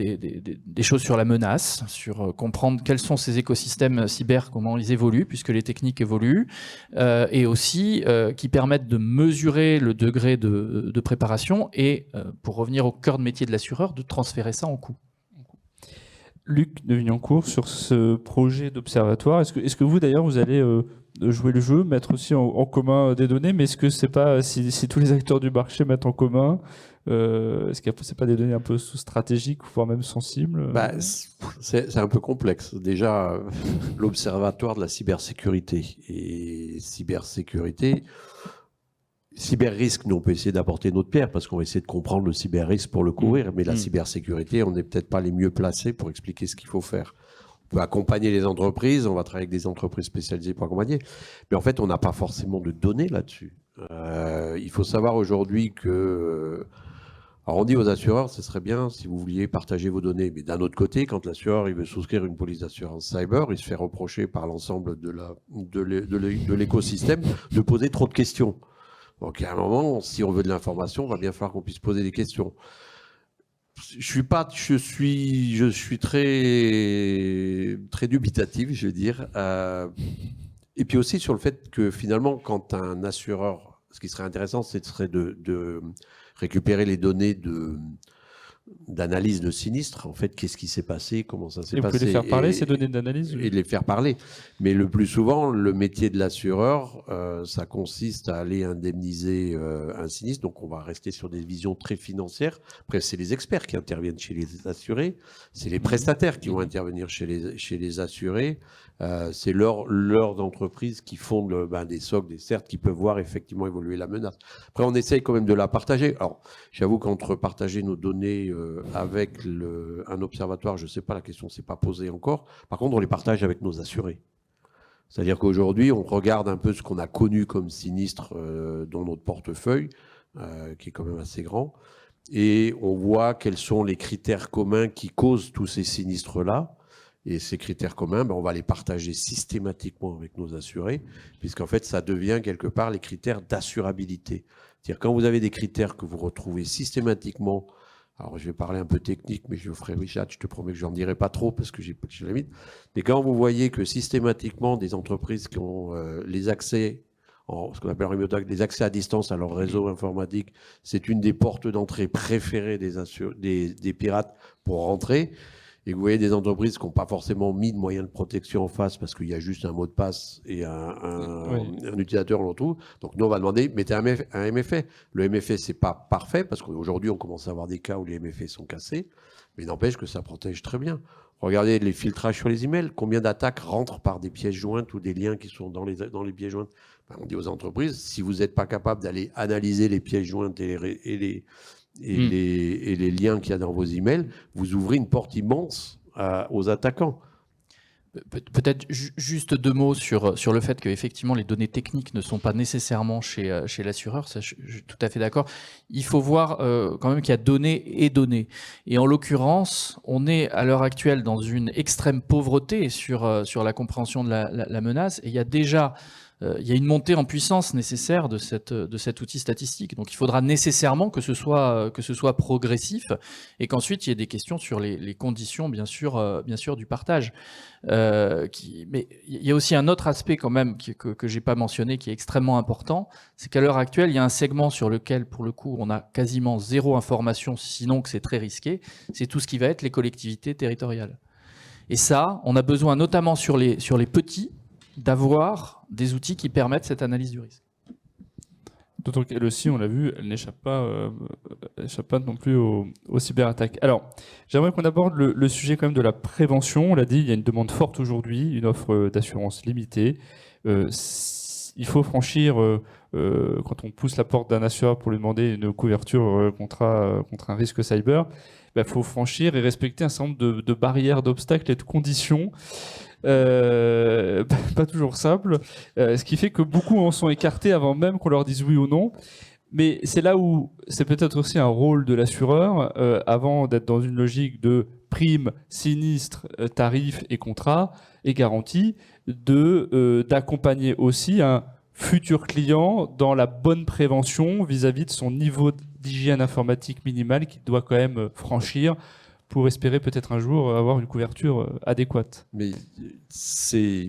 choses sur la menace, sur comprendre quels sont ces écosystèmes cyber, comment ils évoluent, puisque les techniques évoluent, et aussi qui permettent de mesurer le degré de préparation et, pour revenir au cœur de métier de l'assureur, de transférer ça en coût. Luc de Vignancourt, sur ce projet d'observatoire, est-ce que vous d'ailleurs vous allez jouer le jeu, mettre aussi en commun des données, mais est-ce que c'est pas si tous les acteurs du marché mettent en commun, est-ce que c'est pas des données un peu stratégiques voire même sensibles? C'est un peu complexe. Déjà, l'observatoire de la cybersécurité et cyber-risque, nous on peut essayer d'apporter notre pierre parce qu'on va essayer de comprendre le cyber-risque pour le couvrir, mais la cybersécurité, on n'est peut-être pas les mieux placés pour expliquer ce qu'il faut faire. On peut accompagner les entreprises, on va travailler avec des entreprises spécialisées pour accompagner, mais en fait on n'a pas forcément de données là-dessus. Il faut savoir aujourd'hui que... Alors on dit aux assureurs, ce serait bien si vous vouliez partager vos données, mais d'un autre côté, quand l'assureur il veut souscrire une police d'assurance cyber, il se fait reprocher par l'ensemble de l'écosystème de poser trop de questions. Donc à un moment, si on veut de l'information, il va bien falloir qu'on puisse poser des questions. Je suis très dubitatif, je veux dire. Et puis aussi sur le fait que finalement, quand un assureur, ce qui serait intéressant, ce serait de récupérer les données d'analyse de sinistre. En fait, qu'est-ce qui s'est passé, comment ça s'est passé. Vous pouvez les faire parler, ces données d'analyse? Et les faire parler. Mais le plus souvent, le métier de l'assureur, ça consiste à aller indemniser un sinistre. Donc, on va rester sur des visions très financières. Après, c'est les experts qui interviennent chez les assurés. C'est les prestataires qui vont intervenir chez les assurés. C'est leurs entreprises qui fondent des SOC, des CERT, qui peuvent voir effectivement évoluer la menace. Après, on essaye quand même de la partager. Alors, j'avoue qu'entre partager nos données avec un observatoire, je ne sais pas, la question ne s'est pas posée encore. Par contre, on les partage avec nos assurés. C'est-à-dire qu'aujourd'hui, on regarde un peu ce qu'on a connu comme sinistre dans notre portefeuille, qui est quand même assez grand, et on voit quels sont les critères communs qui causent tous ces sinistres-là. Et ces critères communs, on va les partager systématiquement avec nos assurés, puisqu'en fait, ça devient quelque part les critères d'assurabilité. C'est-à-dire quand vous avez des critères que vous retrouvez systématiquement, alors je vais parler un peu technique, mais je le ferai, Richard, je te promets que je n'en dirai pas trop parce que j'ai la limite. Mais quand vous voyez que systématiquement des entreprises qui ont les accès, ce qu'on appelle les accès à distance à leur réseau informatique, c'est une des portes d'entrée préférées des pirates pour rentrer. Et que vous voyez des entreprises qui n'ont pas forcément mis de moyens de protection en face parce qu'il y a juste un mot de passe et un utilisateur, on le retrouve. Donc nous, on va demander, mettez un MFA. Le MFA, c'est pas parfait parce qu'aujourd'hui, on commence à avoir des cas où les MFA sont cassés, mais n'empêche que ça protège très bien. Regardez les filtrages sur les emails. Combien d'attaques rentrent par des pièces jointes ou des liens qui sont dans les pièces jointes? On dit aux entreprises, si vous n'êtes pas capable d'aller analyser les pièces jointes et les liens qu'il y a dans vos emails, vous ouvrez une porte immense aux attaquants. Peut-être juste deux mots sur le fait qu'effectivement les données techniques ne sont pas nécessairement chez l'assureur, ça je suis tout à fait d'accord. Il faut voir quand même qu'il y a données et données. Et en l'occurrence, on est à l'heure actuelle dans une extrême pauvreté sur la compréhension de la menace, et il y a déjà il y a une montée en puissance nécessaire de cet outil statistique. Donc il faudra nécessairement que ce soit progressif et qu'ensuite il y ait des questions sur les conditions, bien sûr, du partage. Mais il y a aussi un autre aspect quand même que j'ai pas mentionné, qui est extrêmement important, c'est qu'à l'heure actuelle, il y a un segment sur lequel, pour le coup, on a quasiment zéro information, sinon que c'est très risqué, c'est tout ce qui va être les collectivités territoriales. Et ça, on a besoin, notamment sur les petits, d'avoir des outils qui permettent cette analyse du risque. D'autant qu'elle aussi, on l'a vu, elle n'échappe pas non plus aux cyberattaques. Alors, j'aimerais qu'on aborde le sujet quand même de la prévention. On l'a dit, il y a une demande forte aujourd'hui, une offre d'assurance limitée. Il faut franchir, quand on pousse la porte d'un assureur pour lui demander une couverture contre un risque cyber, il faut franchir et respecter un certain nombre de barrières, d'obstacles et de conditions. Pas toujours simple, ce qui fait que beaucoup en sont écartés avant même qu'on leur dise oui ou non. Mais c'est là où c'est peut-être aussi un rôle de l'assureur, avant d'être dans une logique de prime, sinistre, tarif et contrat et garantie, d'accompagner aussi un futur client dans la bonne prévention vis-à-vis de son niveau d'hygiène informatique minimale qu'il doit quand même franchir pour espérer peut-être un jour avoir une couverture adéquate. Mais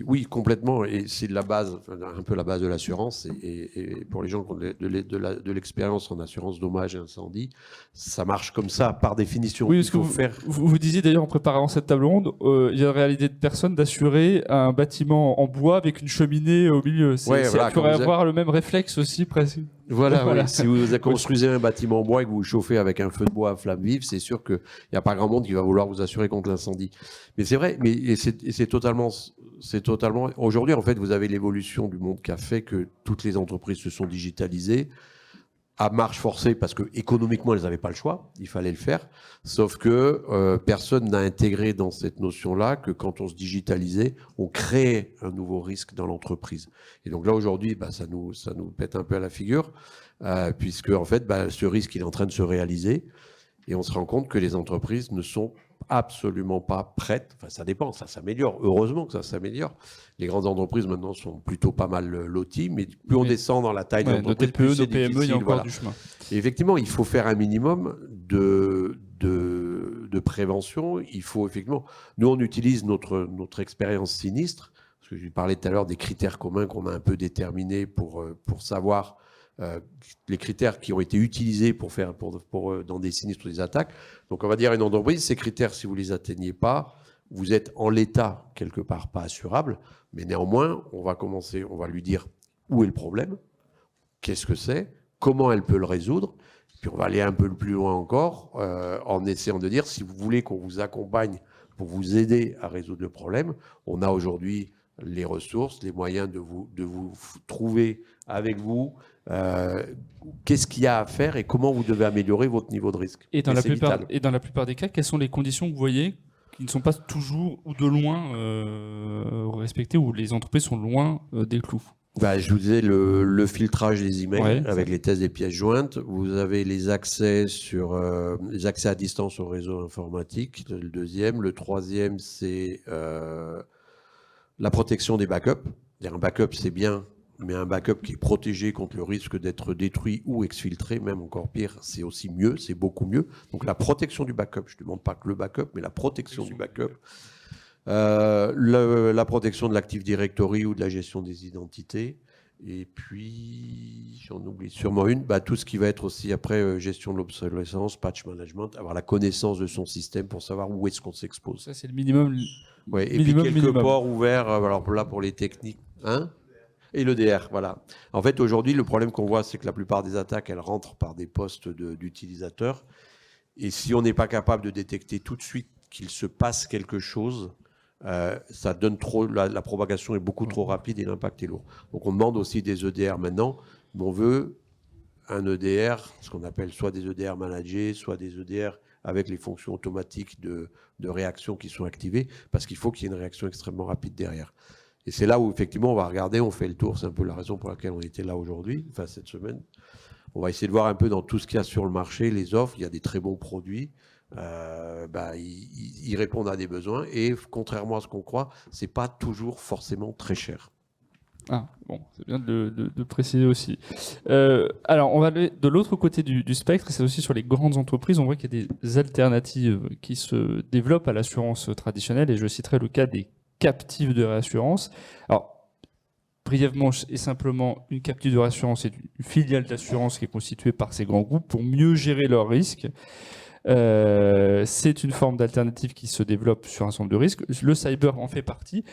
oui, complètement, et c'est la base, un peu la base de l'assurance, et pour les gens qui ont de l'expérience en assurance dommage et incendie, ça marche comme ça, par définition. Oui, parce que vous disiez d'ailleurs en préparant cette table ronde, il y a une réalité de personnes d'assurer un bâtiment en bois avec une cheminée au milieu. Voilà, tu pourrais avoir le même réflexe aussi, presque. Voilà. Oui. Si vous construisez un bâtiment en bois et que vous chauffez avec un feu de bois à flamme vive, c'est sûr qu'il n'y a pas grand monde qui va vouloir vous assurer contre l'incendie. Mais c'est vrai, c'est totalement. Aujourd'hui, en fait, vous avez l'évolution du monde qui a fait que toutes les entreprises se sont digitalisées à marche forcée parce que économiquement, elles n'avaient pas le choix, il fallait le faire. Sauf que personne n'a intégré dans cette notion-là que quand on se digitalisait, on créait un nouveau risque dans l'entreprise. Et donc là, aujourd'hui, ça nous pète un peu à la figure, puisque en fait, ce risque, il est en train de se réaliser. Et on se rend compte que les entreprises ne sont absolument pas prêtes. Enfin, ça dépend, ça s'améliore. Heureusement que ça s'améliore. Les grandes entreprises, maintenant, sont plutôt pas mal loties, mais plus on descend dans la taille de l'entreprise, plus nos PME, il y a encore du chemin. Et effectivement, il faut faire un minimum de prévention. Il faut effectivement... Nous, on utilise notre expérience sinistre, parce que je parlais tout à l'heure des critères communs qu'on a un peu déterminés pour savoir... les critères qui ont été utilisés pour dans des sinistres ou des attaques. Donc on va dire à une entreprise, ces critères, si vous ne les atteignez pas, vous êtes en l'état quelque part pas assurable, mais néanmoins, on va lui dire où est le problème, qu'est-ce que c'est, comment elle peut le résoudre, puis on va aller un peu plus loin encore en essayant de dire si vous voulez qu'on vous accompagne pour vous aider à résoudre le problème, on a aujourd'hui les ressources, les moyens de vous trouver avec vous qu'est-ce qu'il y a à faire et comment vous devez améliorer votre niveau de risque. Et dans la plupart des cas, quelles sont les conditions que vous voyez qui ne sont pas toujours ou de loin respectées, où les entreprises sont loin des clous? Je vous disais le filtrage des emails avec les tests des pièces jointes. Vous avez les accès les accès à distance au réseau informatique, le deuxième. Le troisième, c'est la protection des backups. Un backup, c'est bien, mais un backup qui est protégé contre le risque d'être détruit ou exfiltré, même encore pire, c'est aussi mieux, c'est beaucoup mieux. Donc la protection du backup, je ne demande pas que le backup, mais la protection du backup. La protection de l'Active Directory ou de la gestion des identités. Et puis, j'en oublie sûrement une, tout ce qui va être aussi après gestion de l'obsolescence, patch management, avoir la connaissance de son système pour savoir où est-ce qu'on s'expose. Ça, c'est le minimum. Ouais, et puis quelques ports ouverts, alors là pour les techniques. Et l'EDR, voilà. En fait, aujourd'hui, le problème qu'on voit, c'est que la plupart des attaques, elles rentrent par des postes d'utilisateurs. Et si on n'est pas capable de détecter tout de suite qu'il se passe quelque chose, ça donne trop, la propagation est beaucoup trop rapide et l'impact est lourd. Donc on demande aussi des EDR maintenant, mais on veut un EDR, ce qu'on appelle soit des EDR managés, soit des EDR avec les fonctions automatiques de réaction qui sont activées, parce qu'il faut qu'il y ait une réaction extrêmement rapide derrière. Et c'est là où, effectivement, on va regarder, on fait le tour, c'est un peu la raison pour laquelle on était là aujourd'hui, enfin cette semaine. On va essayer de voir un peu dans tout ce qu'il y a sur le marché, les offres, il y a des très bons produits, ils répondent à des besoins, et contrairement à ce qu'on croit, c'est pas toujours forcément très cher. Ah, bon, c'est bien de préciser aussi. Alors, on va aller de l'autre côté du spectre, c'est aussi sur les grandes entreprises. On voit qu'il y a des alternatives qui se développent à l'assurance traditionnelle, et je citerai le cas des captives de réassurance. Alors, brièvement et simplement, une captive de réassurance est une filiale d'assurance qui est constituée par ces grands groupes pour mieux gérer leurs risques. C'est une forme d'alternative qui se développe sur un certain nombre de risques. Le cyber en fait partie.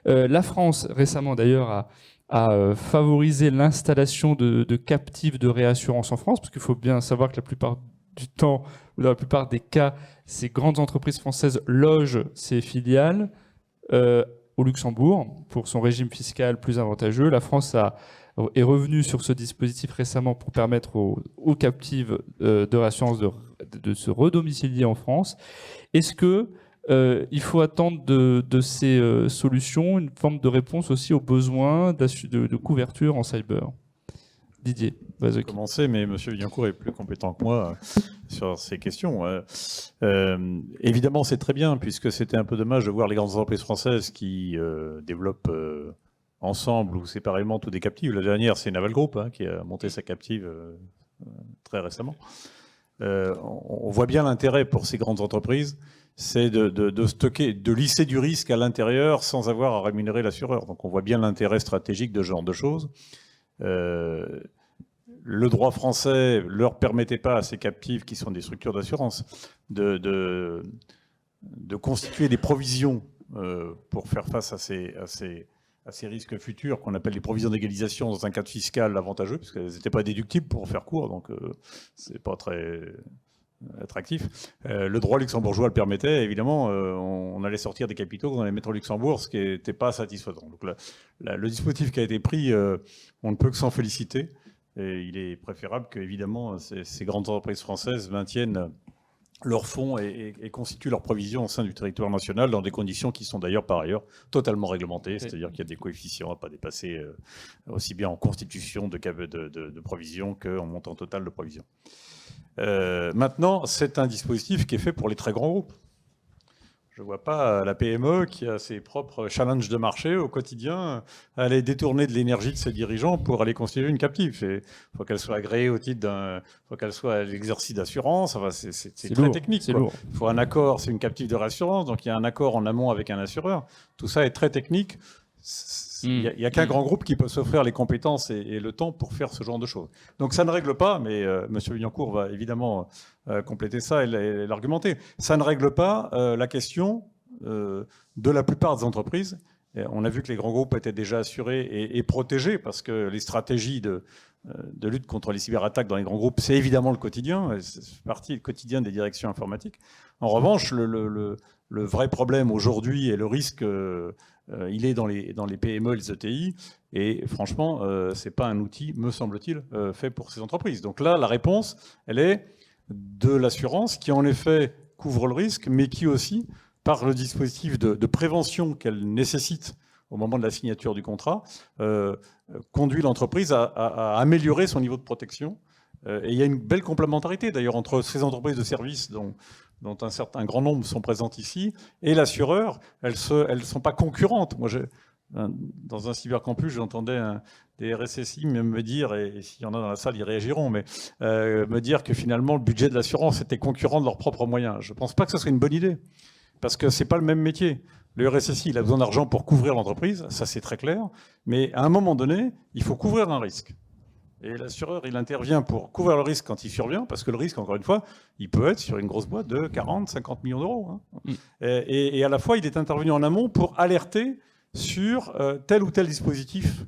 La France, récemment d'ailleurs, a favorisé l'installation de captives de réassurance en France, parce qu'il faut bien savoir que la plupart du temps, ou dans la plupart des cas, ces grandes entreprises françaises logent ces filiales au Luxembourg pour son régime fiscal plus avantageux. La France est revenue sur ce dispositif récemment pour permettre aux captives de réassurance de se redomicilier en France. Est-ce que il faut attendre de ces solutions une forme de réponse aussi aux besoins de couverture en cyber? Didier, Je vais vas-y. commencer, mais M. Villancourt est plus compétent que moi sur ces questions. Évidemment, c'est très bien, puisque c'était un peu dommage de voir les grandes entreprises françaises qui développent ensemble ou séparément tous des captives. La dernière, c'est Naval Group qui a monté sa captive très récemment. On voit bien l'intérêt pour ces grandes entreprises, c'est de stocker, de lisser du risque à l'intérieur sans avoir à rémunérer l'assureur. Donc on voit bien l'intérêt stratégique de ce genre de choses. Le droit français ne leur permettait pas à ces captives, qui sont des structures d'assurance, de constituer des provisions pour faire face à ces risques futurs qu'on appelle les provisions d'égalisation dans un cadre fiscal avantageux, parce qu'elles n'étaient pas déductibles pour faire court, donc c'est pas très attractif. Le droit luxembourgeois le permettait, évidemment, on allait sortir des capitaux qu'on allait mettre au Luxembourg, ce qui n'était pas satisfaisant. Donc le dispositif qui a été pris, on ne peut que s'en féliciter, et il est préférable que, évidemment, ces grandes entreprises françaises maintiennent leurs fonds et constituent leurs provisions au sein du territoire national dans des conditions qui sont d'ailleurs par ailleurs totalement réglementées, c'est-à-dire qu'il y a des coefficients à pas dépasser aussi bien en constitution de provisions qu'en montant total de provisions. Maintenant, c'est un dispositif qui est fait pour les très grands groupes. Je ne vois pas la PME qui a ses propres challenges de marché au quotidien aller détourner de l'énergie de ses dirigeants pour aller constituer une captive. Il faut qu'elle soit agréée au titre il faut qu'elle soit à l'exercice d'assurance. Enfin, c'est très lourd, technique. C'est lourd. Il faut un accord, c'est une captive de réassurance, donc il y a un accord en amont avec un assureur. Tout ça est très technique. Il n'y a qu'un grand groupe qui peut s'offrir les compétences et le temps pour faire ce genre de choses. Donc ça ne règle pas, mais M. Villancourt va évidemment compléter ça et l'argumenter. Ça ne règle pas la question de la plupart des entreprises. Et on a vu que les grands groupes étaient déjà assurés et protégés parce que les stratégies de lutte contre les cyberattaques dans les grands groupes, c'est évidemment le quotidien, c'est partie du quotidien des directions informatiques. En revanche, le vrai problème aujourd'hui et le risque, il est dans les PME et les ETI. Et franchement, ce n'est pas un outil, me semble-t-il, fait pour ces entreprises. Donc là, la réponse, elle est de l'assurance qui, en effet, couvre le risque, mais qui aussi, par le dispositif de prévention qu'elle nécessite au moment de la signature du contrat, conduit l'entreprise à améliorer son niveau de protection. Et il y a une belle complémentarité, d'ailleurs, entre ces entreprises de services dont un grand nombre sont présentes ici, et l'assureur. Elles ne sont pas concurrentes. Moi, dans un cybercampus, j'entendais des RSSI me dire, et s'il y en a dans la salle, ils réagiront, mais me dire que finalement, le budget de l'assurance était concurrent de leurs propres moyens. Je ne pense pas que ce serait une bonne idée, parce que ce n'est pas le même métier. Le RSSI, il a besoin d'argent pour couvrir l'entreprise, ça c'est très clair, mais à un moment donné, il faut couvrir un risque. Et l'assureur, il intervient pour couvrir le risque quand il survient, parce que le risque, encore une fois, il peut être sur une grosse boîte de 40, 50 millions d'euros. Et à la fois, il est intervenu en amont pour alerter sur tel ou tel dispositif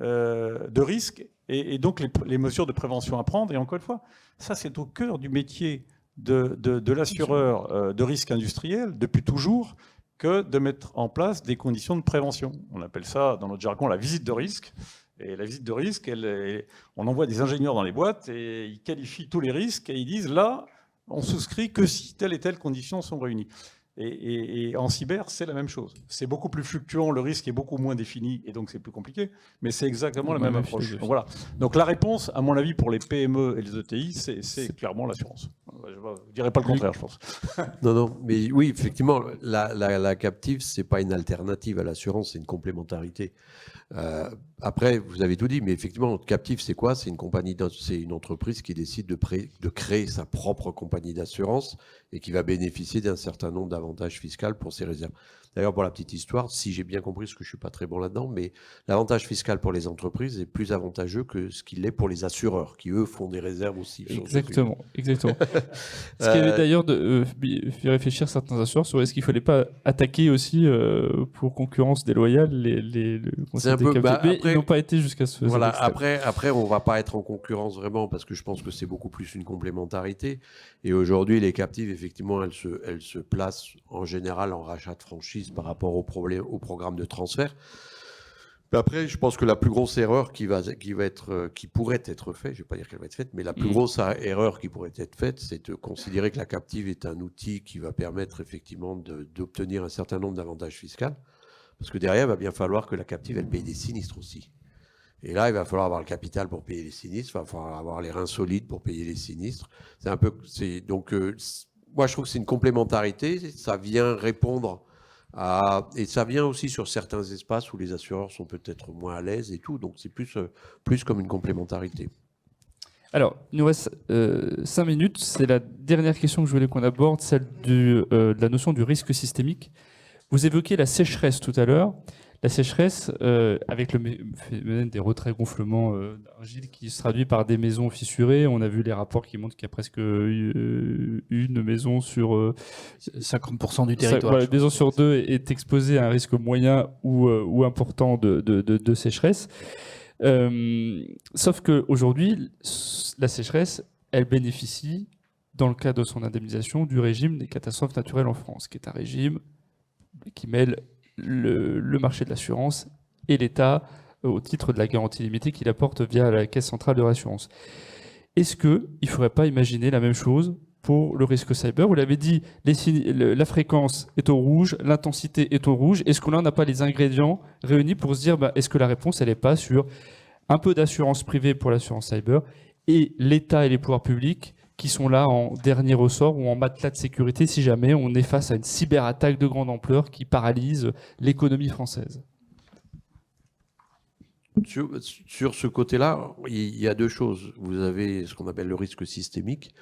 de risque, et donc les mesures de prévention à prendre. Et encore une fois, ça c'est au cœur du métier de l'assureur de risque industriel, depuis toujours, que de mettre en place des conditions de prévention. On appelle ça, dans notre jargon, la visite de risque. Et la visite de risque, on envoie des ingénieurs dans les boîtes et ils qualifient tous les risques et ils disent là, on souscrit que si telle et telle conditions sont réunies. Et en cyber, c'est la même chose. C'est beaucoup plus fluctuant, le risque est beaucoup moins défini et donc c'est plus compliqué, mais c'est exactement la même approche. Donc, voilà. Donc la réponse, à mon avis, pour les PME et les ETI, c'est clairement l'assurance. Je ne dirais pas le contraire, je pense. Non, mais oui, effectivement, la captive, ce n'est pas une alternative à l'assurance, c'est une complémentarité. Après, vous avez tout dit, mais effectivement, Captif, c'est quoi? C'est une entreprise qui décide de créer sa propre compagnie d'assurance et qui va bénéficier d'un certain nombre d'avantages fiscaux pour ses réserves. D'ailleurs, pour la petite histoire, si j'ai bien compris, parce que je ne suis pas très bon là-dedans, mais l'avantage fiscal pour les entreprises est plus avantageux que ce qu'il est pour les assureurs, qui eux font des réserves aussi. Exactement. Ce qui avait d'ailleurs fait réfléchir certains assureurs sur est-ce qu'il ne fallait pas attaquer aussi pour concurrence déloyale le conseil des captifs. Mais ils n'ont pas été jusqu'à ce Voilà. extrême. Après, on ne va pas être en concurrence vraiment parce que je pense que c'est beaucoup plus une complémentarité. Et aujourd'hui, les captives, effectivement, elles se placent en général en rachat de franchise par rapport au programme de transfert. Mais après, je pense que la plus grosse erreur qui pourrait être faite, je ne vais pas dire qu'elle va être faite, mais la plus grosse erreur qui pourrait être faite, c'est de considérer que la captive est un outil qui va permettre effectivement d'obtenir un certain nombre d'avantages fiscaux. Parce que derrière, il va bien falloir que la captive, elle paye des sinistres aussi. Et là, il va falloir avoir le capital pour payer les sinistres, il va falloir avoir les reins solides pour payer les sinistres. Moi, je trouve que c'est une complémentarité. Ça vient répondre et ça vient aussi sur certains espaces où les assureurs sont peut-être moins à l'aise et tout. Donc, c'est plus comme une complémentarité. Alors, il nous reste 5 minutes. C'est la dernière question que je voulais qu'on aborde, celle de la notion du risque systémique. Vous évoquez la sécheresse tout à l'heure. La sécheresse, avec le phénomène des retraits-gonflements d'argile qui se traduit par des maisons fissurées. On a vu les rapports qui montrent qu'il y a presque une maison sur 50% du territoire. Voilà, une maison sur deux est exposée à un risque moyen ou important de sécheresse. Sauf qu'aujourd'hui, la sécheresse, elle bénéficie, dans le cadre de son indemnisation, du régime des catastrophes naturelles en France, qui est un régime qui mêle le marché de l'assurance et l'État au titre de la garantie limitée qu'il apporte via la Caisse centrale de réassurance. Est-ce qu'il ne faudrait pas imaginer la même chose pour le risque cyber? Vous l'avez dit, la fréquence est au rouge, l'intensité est au rouge. Est-ce qu'on n'a pas les ingrédients réunis pour se dire est-ce que la réponse elle n'est pas sur un peu d'assurance privée pour l'assurance cyber et l'État et les pouvoirs publics qui sont là en dernier ressort ou en matelas de sécurité si jamais on est face à une cyberattaque de grande ampleur qui paralyse l'économie française? Sur ce côté-là, il y a deux choses. Vous avez ce qu'on appelle le risque systémique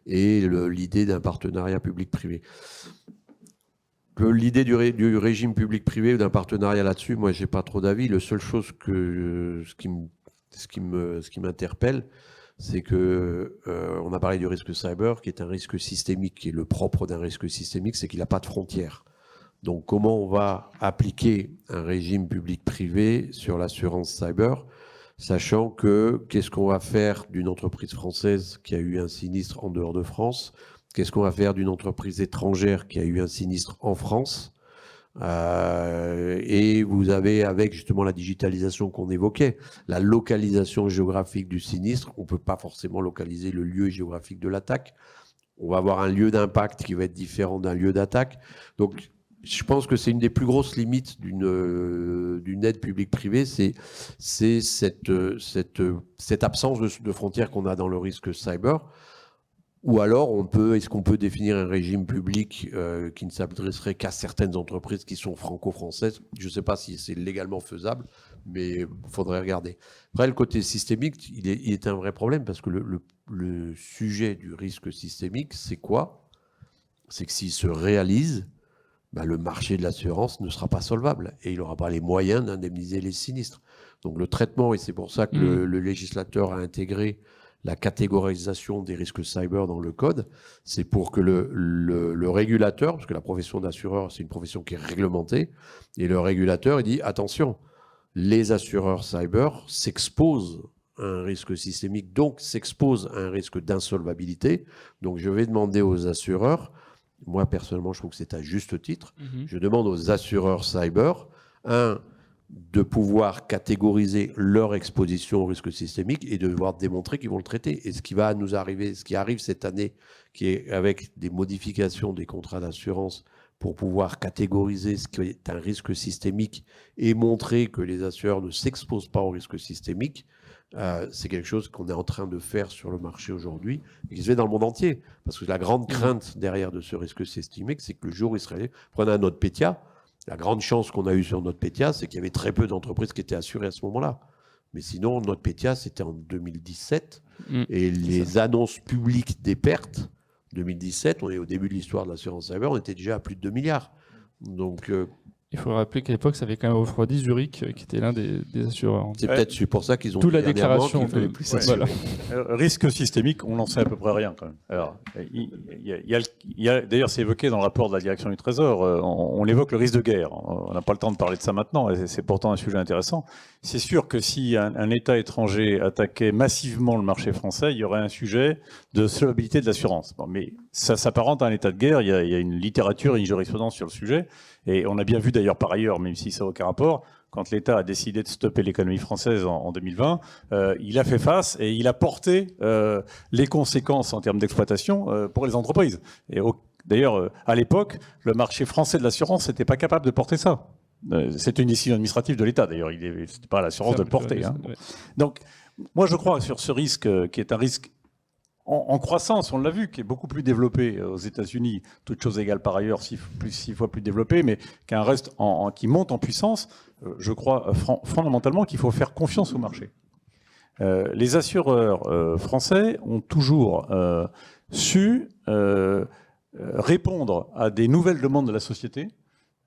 et l'idée d'un partenariat public-privé. L'idée du régime public-privé ou d'un partenariat là-dessus, moi, j'ai pas trop d'avis. La seule chose ce qui m'interpelle, c'est que on a parlé du risque cyber, qui est un risque systémique, et le propre d'un risque systémique, c'est qu'il n'a pas de frontières. Donc, comment on va appliquer un régime public-privé sur l'assurance cyber, sachant que qu'est-ce qu'on va faire d'une entreprise française qui a eu un sinistre en dehors de France? Qu'est-ce qu'on va faire d'une entreprise étrangère qui a eu un sinistre en France? Et vous avez, avec justement la digitalisation qu'on évoquait, la localisation géographique du sinistre, on ne peut pas forcément localiser le lieu géographique de l'attaque. On va avoir un lieu d'impact qui va être différent d'un lieu d'attaque. Donc, je pense que c'est une des plus grosses limites d'une aide publique-privée, c'est cette absence de frontières qu'on a dans le risque cyber. Ou alors, est-ce qu'on peut définir un régime public qui ne s'adresserait qu'à certaines entreprises qui sont franco-françaises? Je ne sais pas si c'est légalement faisable, mais il faudrait regarder. Après, le côté systémique, il est un vrai problème parce que le sujet du risque systémique, c'est quoi? C'est que s'il se réalise, le marché de l'assurance ne sera pas solvable et il n'aura pas les moyens d'indemniser les sinistres. Donc le traitement, et c'est pour ça que le législateur a intégré la catégorisation des risques cyber dans le code, c'est pour que le régulateur, parce que la profession d'assureur, c'est une profession qui est réglementée, et le régulateur, il dit, attention, les assureurs cyber s'exposent à un risque systémique, donc s'exposent à un risque d'insolvabilité. Donc je vais demander aux assureurs, moi personnellement je trouve que c'est à juste titre, je demande aux assureurs cyber, de pouvoir catégoriser leur exposition au risque systémique et de devoir démontrer qu'ils vont le traiter. Et ce qui va nous arriver, ce qui arrive cette année, qui est avec des modifications des contrats d'assurance pour pouvoir catégoriser ce qui est un risque systémique et montrer que les assureurs ne s'exposent pas au risque systémique, c'est quelque chose qu'on est en train de faire sur le marché aujourd'hui et qui se fait dans le monde entier. Parce que la grande crainte derrière de ce risque systémique, c'est que le jour où il serait... Prenez un NotPetya, La grande chance qu'on a eue sur NotPetya, c'est qu'il y avait très peu d'entreprises qui étaient assurées à ce moment-là. Mais sinon, NotPetya, c'était en 2017. Et les annonces publiques des pertes, 2017, on est au début de l'histoire de l'assurance cyber, on était déjà à plus de 2 milliards. Donc, il faut rappeler qu'à l'époque, ça avait quand même refroidi Zurich, qui était l'un des assureurs. c'est peut-être pour ça qu'ils ont D'où dit la dernièrement déclaration qu'il fallait de- plus s'assurer. voilà. Risque systémique, on n'en sait à peu près rien quand même. Alors, d'ailleurs, c'est évoqué dans le rapport de la direction du Trésor, on évoque le risque de guerre. On n'a pas le temps de parler de ça maintenant, et c'est pourtant un sujet intéressant. C'est sûr que si un État étranger attaquait massivement le marché français, il y aurait un sujet de solvabilité de l'assurance. Bon, mais ça s'apparente à un état de guerre, il y a une littérature et une jurisprudence sur le sujet, et on a bien vu d'ailleurs par ailleurs, même si ça n'a aucun rapport, quand l'État a décidé de stopper l'économie française en 2020, il a fait face et il a porté les conséquences en termes d'exploitation pour les entreprises. Et d'ailleurs, à l'époque, le marché français de l'assurance n'était pas capable de porter ça. C'était une décision administrative de l'État, d'ailleurs. Ce n'était pas à l'assurance de le porter. Hein. Ouais. Donc, moi, je crois que sur ce risque, qui est un risque en croissance, on l'a vu, qui est beaucoup plus développé aux États-Unis, toute chose égale par ailleurs, 6 fois plus développé, mais qu'un reste qui monte en puissance, je crois fondamentalement qu'il faut faire confiance au marché. Les assureurs français ont toujours su répondre à des nouvelles demandes de la société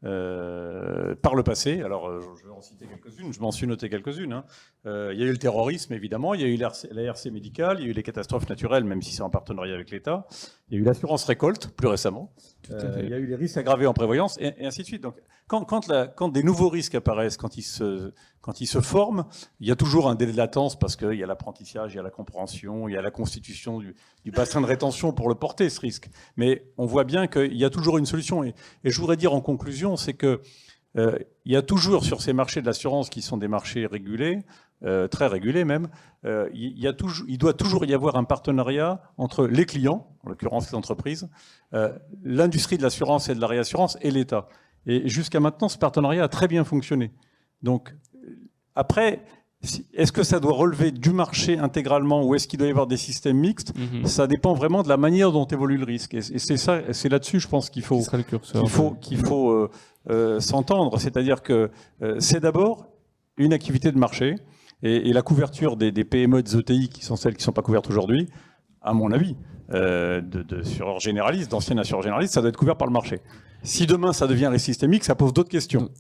par le passé. Alors, je vais en citer quelques-unes, je m'en suis noté quelques-unes. Hein. Il y a eu le terrorisme, évidemment, il y a eu la RC médicale, il y a eu les catastrophes naturelles, même si c'est en partenariat avec l'État. Il y a eu l'assurance récolte, plus récemment. Il y a eu les risques aggravés en prévoyance, et ainsi de suite. Donc, quand des nouveaux risques apparaissent, quand ils se forment, il y a toujours un délai de latence parce qu'il y a l'apprentissage, il y a la compréhension, il y a la constitution du bassin de rétention pour le porter, ce risque. Mais on voit bien qu'il y a toujours une solution. Et je voudrais dire en conclusion, c'est que il y a toujours sur ces marchés de l'assurance qui sont des marchés régulés, très régulés même, il doit toujours y avoir un partenariat entre les clients, en l'occurrence les entreprises, l'industrie de l'assurance et de la réassurance et l'État. Et jusqu'à maintenant, ce partenariat a très bien fonctionné. Donc, après, est-ce que ça doit relever du marché intégralement ou est-ce qu'il doit y avoir des systèmes mixtes? Ça dépend vraiment de la manière dont évolue le risque. Et c'est là-dessus, je pense qu'il faut s'entendre. C'est-à-dire que c'est d'abord une activité de marché et la couverture des PME, des ETI, qui sont celles qui ne sont pas couvertes aujourd'hui, à mon avis, d'assureurs généralistes, d'anciens assureurs généralistes, ça doit être couvert par le marché. Si demain ça devient risque systémique, ça pose d'autres questions.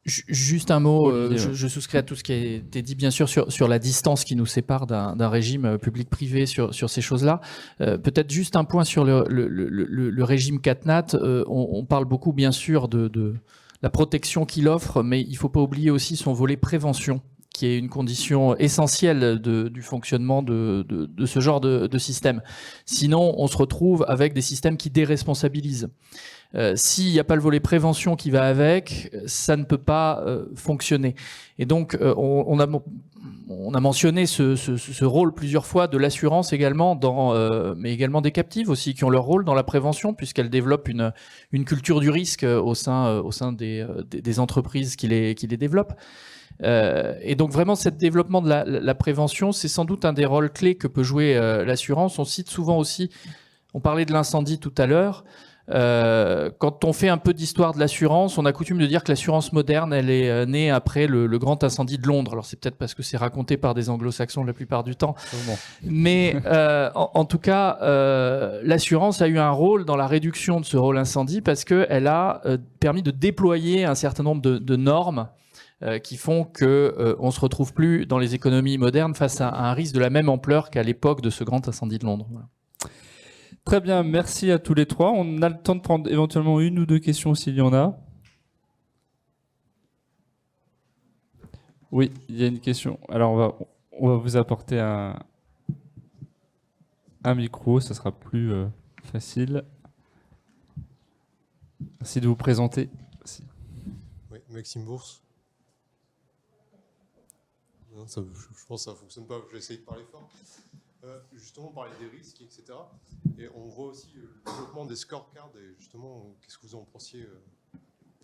Juste un mot, je souscris à tout ce qui a été dit, bien sûr, sur la distance qui nous sépare d'un régime public-privé sur ces choses-là. Peut-être juste un point sur le régime CatNat. On parle beaucoup, bien sûr, de la protection qu'il offre, mais il ne faut pas oublier aussi son volet prévention, qui est une condition essentielle du fonctionnement de ce genre de système. Sinon, on se retrouve avec des systèmes qui déresponsabilisent. S'il n'y a pas le volet prévention qui va avec, ça ne peut pas fonctionner. Et donc, on a mentionné ce rôle plusieurs fois de l'assurance également, mais également des captives aussi, qui ont leur rôle dans la prévention, puisqu'elles développent une culture du risque au sein des entreprises qui les développent. Et donc vraiment, ce développement de la prévention, c'est sans doute un des rôles clés que peut jouer l'assurance. On cite souvent aussi, on parlait de l'incendie tout à l'heure, quand on fait un peu d'histoire de l'assurance, on a coutume de dire que l'assurance moderne, elle est née après le grand incendie de Londres. Alors c'est peut-être parce que c'est raconté par des anglo-saxons la plupart du temps. Mais en tout cas, l'assurance a eu un rôle dans la réduction de ce rôle incendie parce qu'elle a permis de déployer un certain nombre de normes qui font qu'on ne se retrouve plus dans les économies modernes face à un risque de la même ampleur qu'à l'époque de ce grand incendie de Londres. Voilà. Très bien, merci à tous les trois. On a le temps de prendre éventuellement une ou deux questions s'il y en a. Oui, il y a une question. Alors on va vous apporter un micro, ça sera plus facile. Merci de vous présenter. Merci. Oui, Maxime Bourse. Non, je pense que ça ne fonctionne pas, je vais essayer de parler fort. Justement, on parlait des risques, etc. Et on voit aussi le développement des scorecards. Et justement, qu'est-ce que vous en pensiez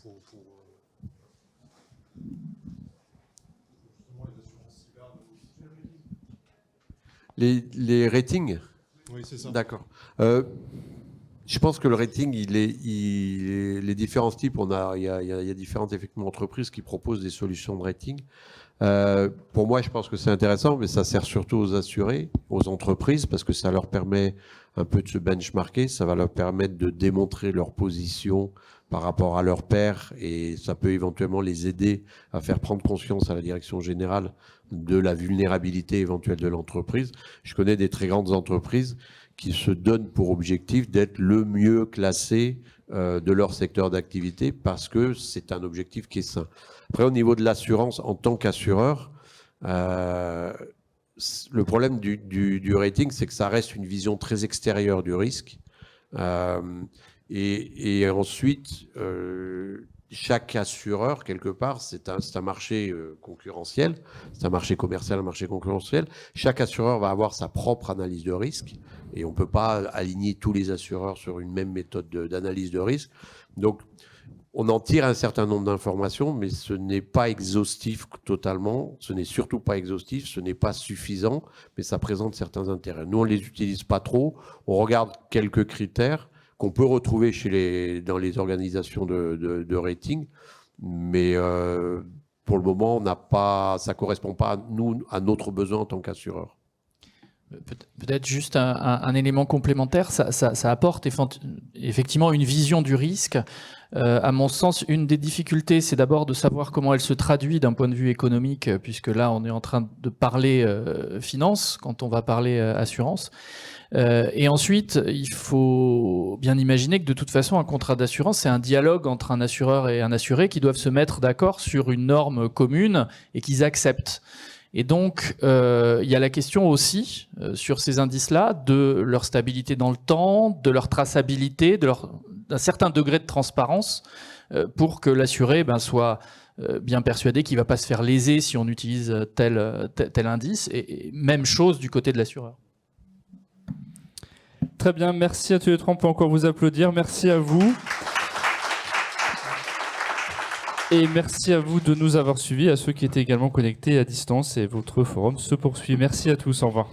pour justement les assurances cyber? Les ratings? Oui, c'est ça. D'accord. Je pense que le rating, les différents types, il y a différentes effectivement entreprises qui proposent des solutions de rating. Pour moi, je pense que c'est intéressant, mais ça sert surtout aux assurés, aux entreprises, parce que ça leur permet un peu de se benchmarker, ça va leur permettre de démontrer leur position par rapport à leurs pairs, et ça peut éventuellement les aider à faire prendre conscience à la direction générale de la vulnérabilité éventuelle de l'entreprise. Je connais des très grandes entreprises qui se donnent pour objectif d'être le mieux classé de leur secteur d'activité, parce que c'est un objectif qui est sain. Après, au niveau de l'assurance, en tant qu'assureur, le problème du rating, c'est que ça reste une vision très extérieure du risque. Et ensuite, chaque assureur, quelque part, c'est un marché concurrentiel, c'est un marché commercial, un marché concurrentiel. Chaque assureur va avoir sa propre analyse de risque, et on ne peut pas aligner tous les assureurs sur une même méthode d'analyse de risque. Donc, on en tire un certain nombre d'informations, mais ce n'est pas exhaustif totalement, ce n'est surtout pas exhaustif, ce n'est pas suffisant, mais ça présente certains intérêts. Nous, on ne les utilise pas trop, on regarde quelques critères qu'on peut retrouver dans les organisations de rating, mais pour le moment, ça ne correspond pas à notre besoin en tant qu'assureur. Peut-être juste un élément complémentaire, ça apporte effectivement une vision du risque. À mon sens, une des difficultés, c'est d'abord de savoir comment elle se traduit d'un point de vue économique, puisque là, on est en train de parler finance quand on va parler assurance. Et ensuite, il faut bien imaginer que de toute façon, un contrat d'assurance, c'est un dialogue entre un assureur et un assuré qui doivent se mettre d'accord sur une norme commune et qu'ils acceptent. Et donc, il y a la question aussi, sur ces indices-là, de leur stabilité dans le temps, de leur traçabilité, d'un certain degré de transparence, pour que l'assuré soit bien persuadé qu'il ne va pas se faire léser si on utilise tel indice. Et même chose du côté de l'assureur. Très bien, merci à tous les trois, on peut encore vous applaudir. Merci à vous. Et merci à vous de nous avoir suivis, à ceux qui étaient également connectés à distance, et votre forum se poursuit. Merci à tous, au revoir.